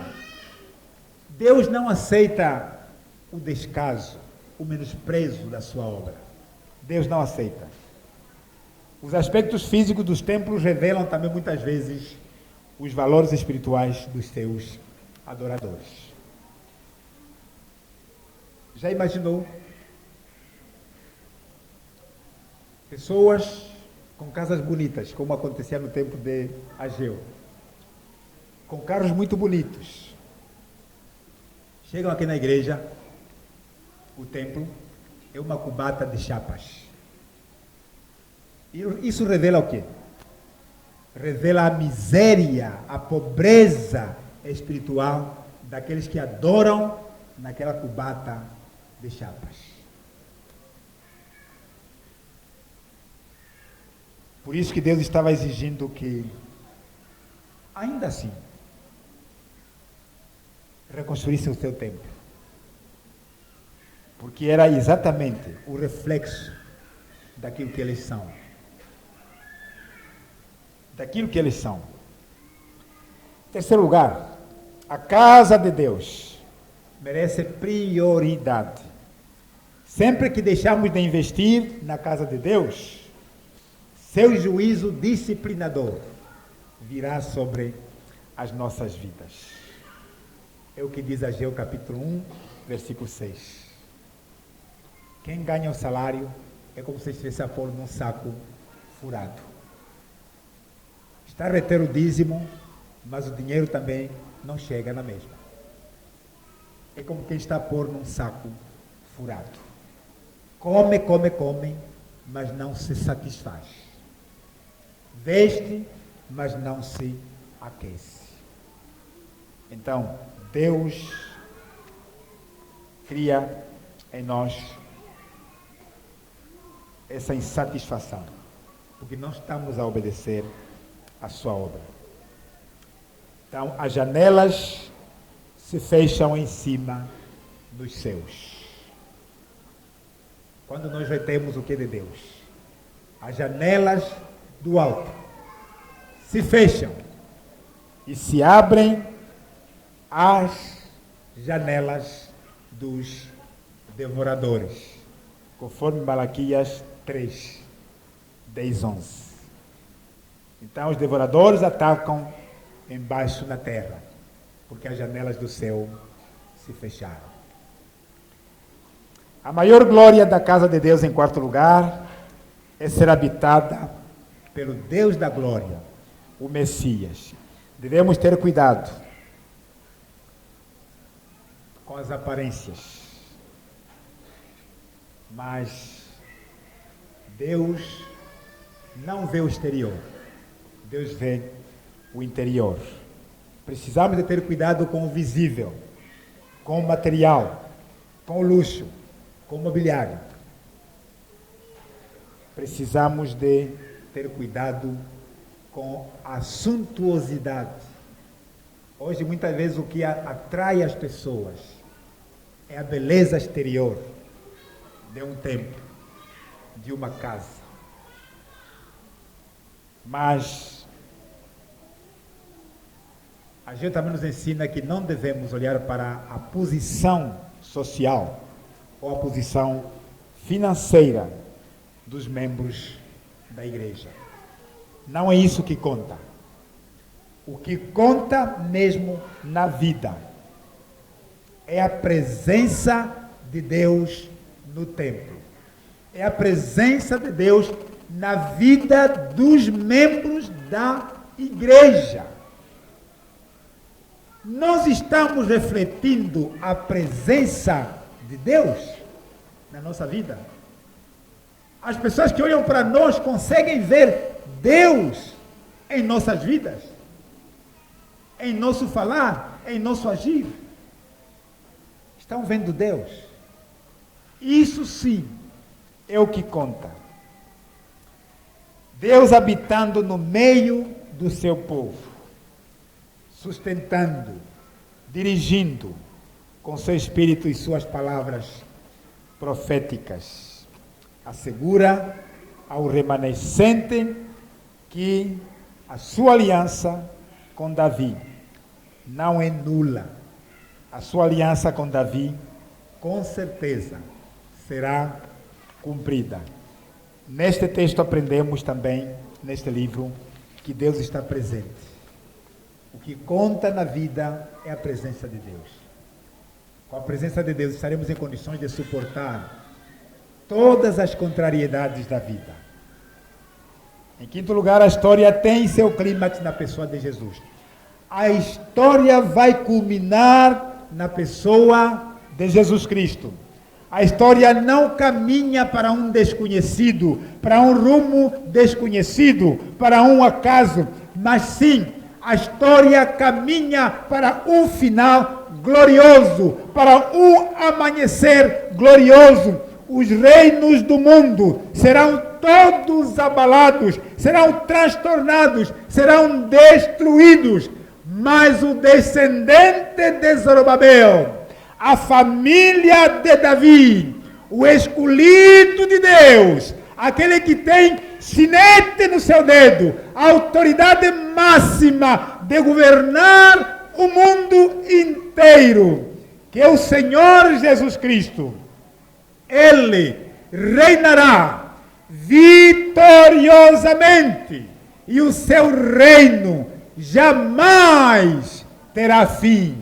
Deus não aceita o descaso, o menosprezo da sua obra. Deus não aceita. Os aspectos físicos dos templos revelam também muitas vezes os valores espirituais dos seus adoradores. Já imaginou? Pessoas com casas bonitas, como acontecia no tempo de Ageu, com carros muito bonitos, chegam aqui na igreja, o templo é uma cubata de chapas. E isso revela o quê? Revela a miséria, a pobreza espiritual daqueles que adoram naquela cubata de chapas. Por isso que Deus estava exigindo que, ainda assim, reconstruísse o seu templo. Porque era exatamente o reflexo daquilo que eles são. Daquilo que eles são. Em terceiro lugar, a casa de Deus merece prioridade. Sempre que deixamos de investir na casa de Deus, seu juízo disciplinador virá sobre as nossas vidas. É o que diz Ageu capítulo 1, versículo 6. Quem ganha o salário é como se estivesse a pôr num saco furado. Está a reter o dízimo, mas o dinheiro também não chega na mesma. É como quem está a pôr num saco furado. Come, come, come, mas não se satisfaz. Veste, mas não se aquece. Então, Deus cria em nós essa insatisfação, porque não estamos a obedecer a sua obra. Então, as janelas se fecham em cima dos céus. Quando nós retemos o que é de Deus, as janelas do alto se fecham e se abrem as janelas dos devoradores, conforme Malaquias 3, 10, 11. Então os devoradores atacam embaixo na terra, porque as janelas do céu se fecharam. A maior glória da casa de Deus, em quarto lugar, é ser habitada pelo Deus da glória, o Messias. Devemos ter cuidado com as aparências, mas Deus não vê o exterior, Deus vê o interior. Precisamos de ter cuidado com o visível, com o material, com o luxo, com o mobiliário. Precisamos de ter cuidado com a suntuosidade. Hoje, muitas vezes, o que atrai as pessoas é a beleza exterior de um templo, de uma casa. Mas a gente também nos ensina que não devemos olhar para a posição social ou a posição financeira dos membros da igreja. Não é isso que conta. O que conta mesmo na vida é a presença de Deus no templo. É a presença de Deus na vida dos membros da igreja. Nós estamos refletindo a presença de Deus na nossa vida. As pessoas que olham para nós conseguem ver Deus em nossas vidas, em nosso falar, em nosso agir. Estão vendo Deus? Isso sim é o que conta. Deus habitando no meio do seu povo, sustentando, dirigindo com seu espírito e suas palavras proféticas. Assegura ao remanescente que a sua aliança com Davi não é nula. A sua aliança com Davi, com certeza, será cumprida. Neste texto aprendemos também, neste livro, que Deus está presente. O que conta na vida é a presença de Deus. Com a presença de Deus estaremos em condições de suportar todas as contrariedades da vida. Em quinto lugar, a história tem seu clímax na pessoa de Jesus. A história vai culminar na pessoa de Jesus Cristo. A história não caminha para um desconhecido, para um rumo desconhecido, para um acaso, mas sim, a história caminha para um final glorioso, para um amanhecer glorioso. Os reinos do mundo serão todos abalados, serão transtornados, serão destruídos. Mas o descendente de Zorobabel, a família de Davi, o escolhido de Deus, aquele que tem sinete no seu dedo, a autoridade máxima de governar o mundo inteiro, que é o Senhor Jesus Cristo, ele reinará vitoriosamente e o seu reino jamais terá fim.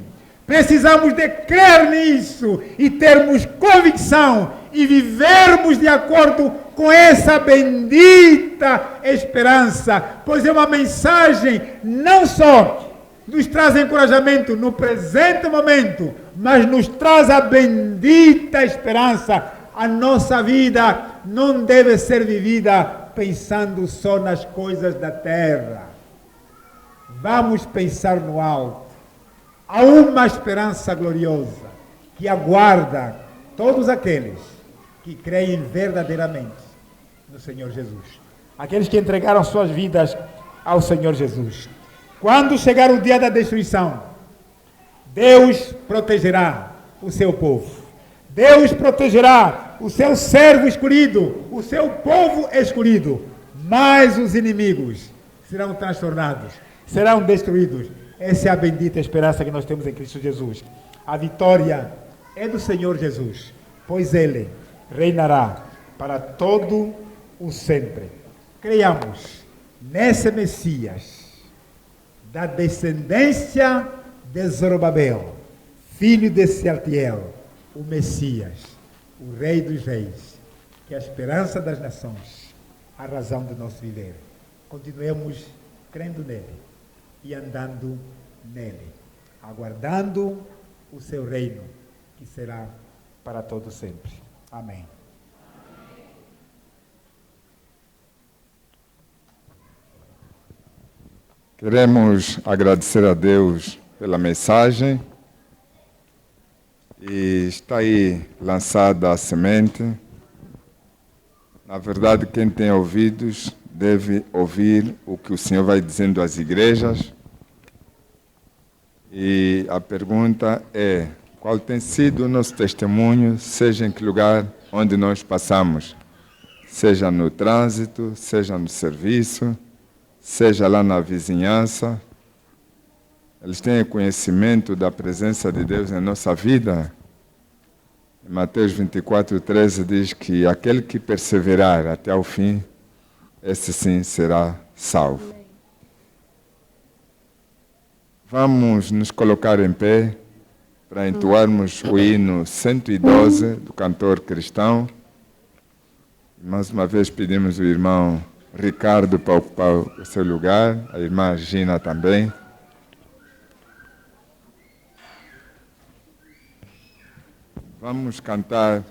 Precisamos de crer nisso e termos convicção e vivermos de acordo com essa bendita esperança, pois é uma mensagem não só nos traz encorajamento no presente momento, mas nos traz a bendita esperança. A nossa vida não deve ser vivida pensando só nas coisas da terra. Vamos pensar no alto. Há uma esperança gloriosa que aguarda todos aqueles que creem verdadeiramente no Senhor Jesus. Aqueles que entregaram suas vidas ao Senhor Jesus. Quando chegar o dia da destruição, Deus protegerá o seu povo. Deus protegerá o seu servo escolhido, o seu povo escolhido. Mas os inimigos serão transtornados, serão destruídos. Essa é a bendita esperança que nós temos em Cristo Jesus. A vitória é do Senhor Jesus, pois Ele reinará para todo o sempre. Creiamos nesse Messias, da descendência de Zorobabel, filho de Sealtiel, o Messias, o Rei dos Reis, que é a esperança das nações, a razão do nosso viver. Continuemos crendo nele e andando nele, aguardando o seu reino, que será para todo sempre. Amém. Queremos agradecer a Deus pela mensagem. E está aí lançada a semente. Na verdade, quem tem ouvidos deve ouvir o que o Senhor vai dizendo às igrejas. E a pergunta é: qual tem sido o nosso testemunho, seja em que lugar onde nós passamos? Seja no trânsito, seja no serviço, seja lá na vizinhança. Eles têm conhecimento da presença de Deus em nossa vida. Em Mateus 24:13 diz que aquele que perseverar até o fim, esse sim será salvo. Vamos nos colocar em pé para entoarmos o hino 112 do cantor cristão. Mais uma vez pedimos o irmão Ricardo para ocupar o seu lugar, a irmã Gina também. Vamos cantar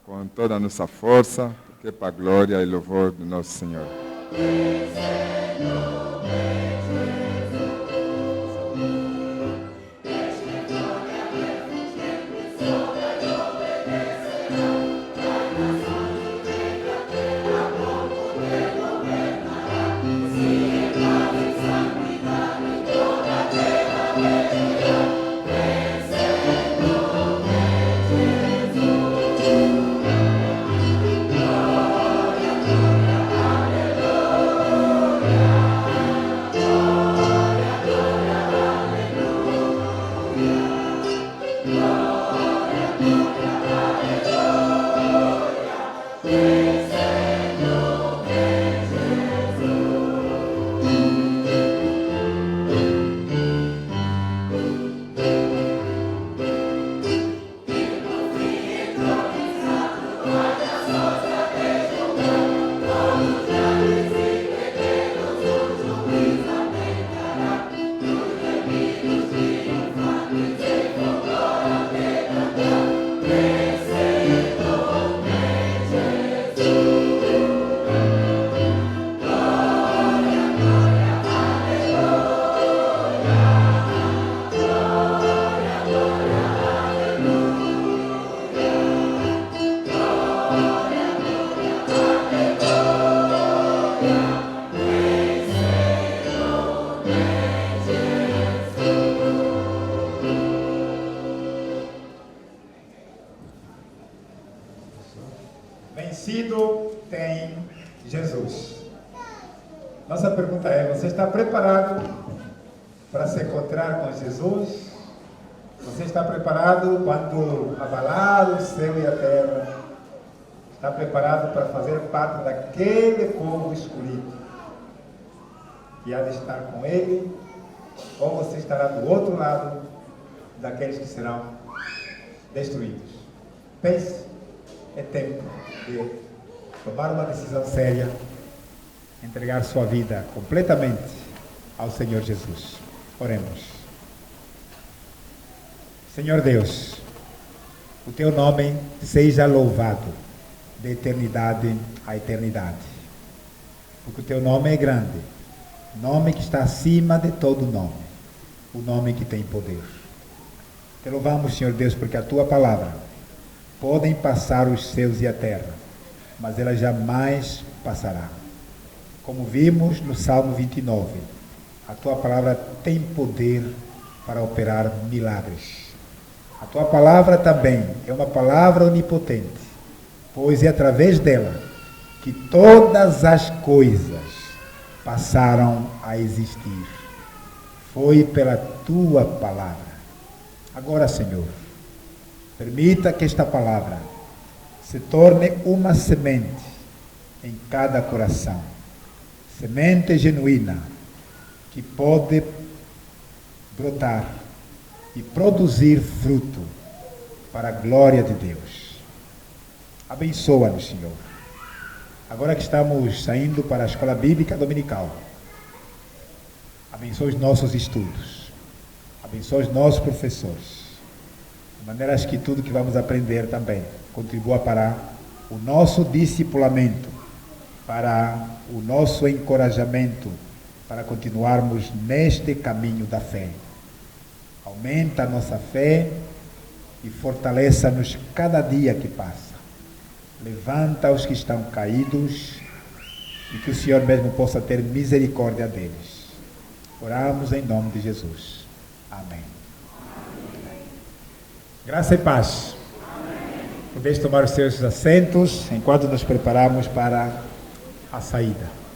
com toda a nossa força, porque é para a glória e louvor do nosso Senhor. tem Jesus. Nossa pergunta é: você está preparado para se encontrar com Jesus? Você está preparado quando abalar o céu e a terra? Está preparado para fazer parte daquele povo escolhido que há de estar com Ele? Ou você estará do outro lado daqueles que serão destruídos? Pense, é tempo de tomar uma decisão séria, entregar sua vida completamente ao Senhor Jesus. Oremos. Senhor Deus, o Teu nome seja louvado de eternidade a eternidade, porque o Teu nome é grande, nome que está acima de todo nome, o nome que tem poder. Te louvamos, Senhor Deus, porque a Tua palavra podem passar os céus e a terra, mas ela jamais passará. Como vimos no Salmo 29, a Tua palavra tem poder para operar milagres. A Tua palavra também é uma palavra onipotente, pois é através dela que todas as coisas passaram a existir. Foi pela Tua palavra. Agora, Senhor, permita que esta palavra se torne uma semente em cada coração. Semente genuína que pode brotar e produzir fruto para a glória de Deus. Abençoa-nos, Senhor. Agora que estamos saindo para a escola bíblica dominical, abençoa os nossos estudos, abençoa os nossos professores, de maneira que tudo que vamos aprender também contribua para o nosso discipulamento, para o nosso encorajamento, para continuarmos neste caminho da fé. Aumenta a nossa fé e fortaleça-nos cada dia que passa. Levanta os que estão caídos e que o Senhor mesmo possa ter misericórdia deles. Oramos em nome de Jesus. Amém. Graça e paz. Podeis tomar os seus assentos enquanto nos preparamos para a saída.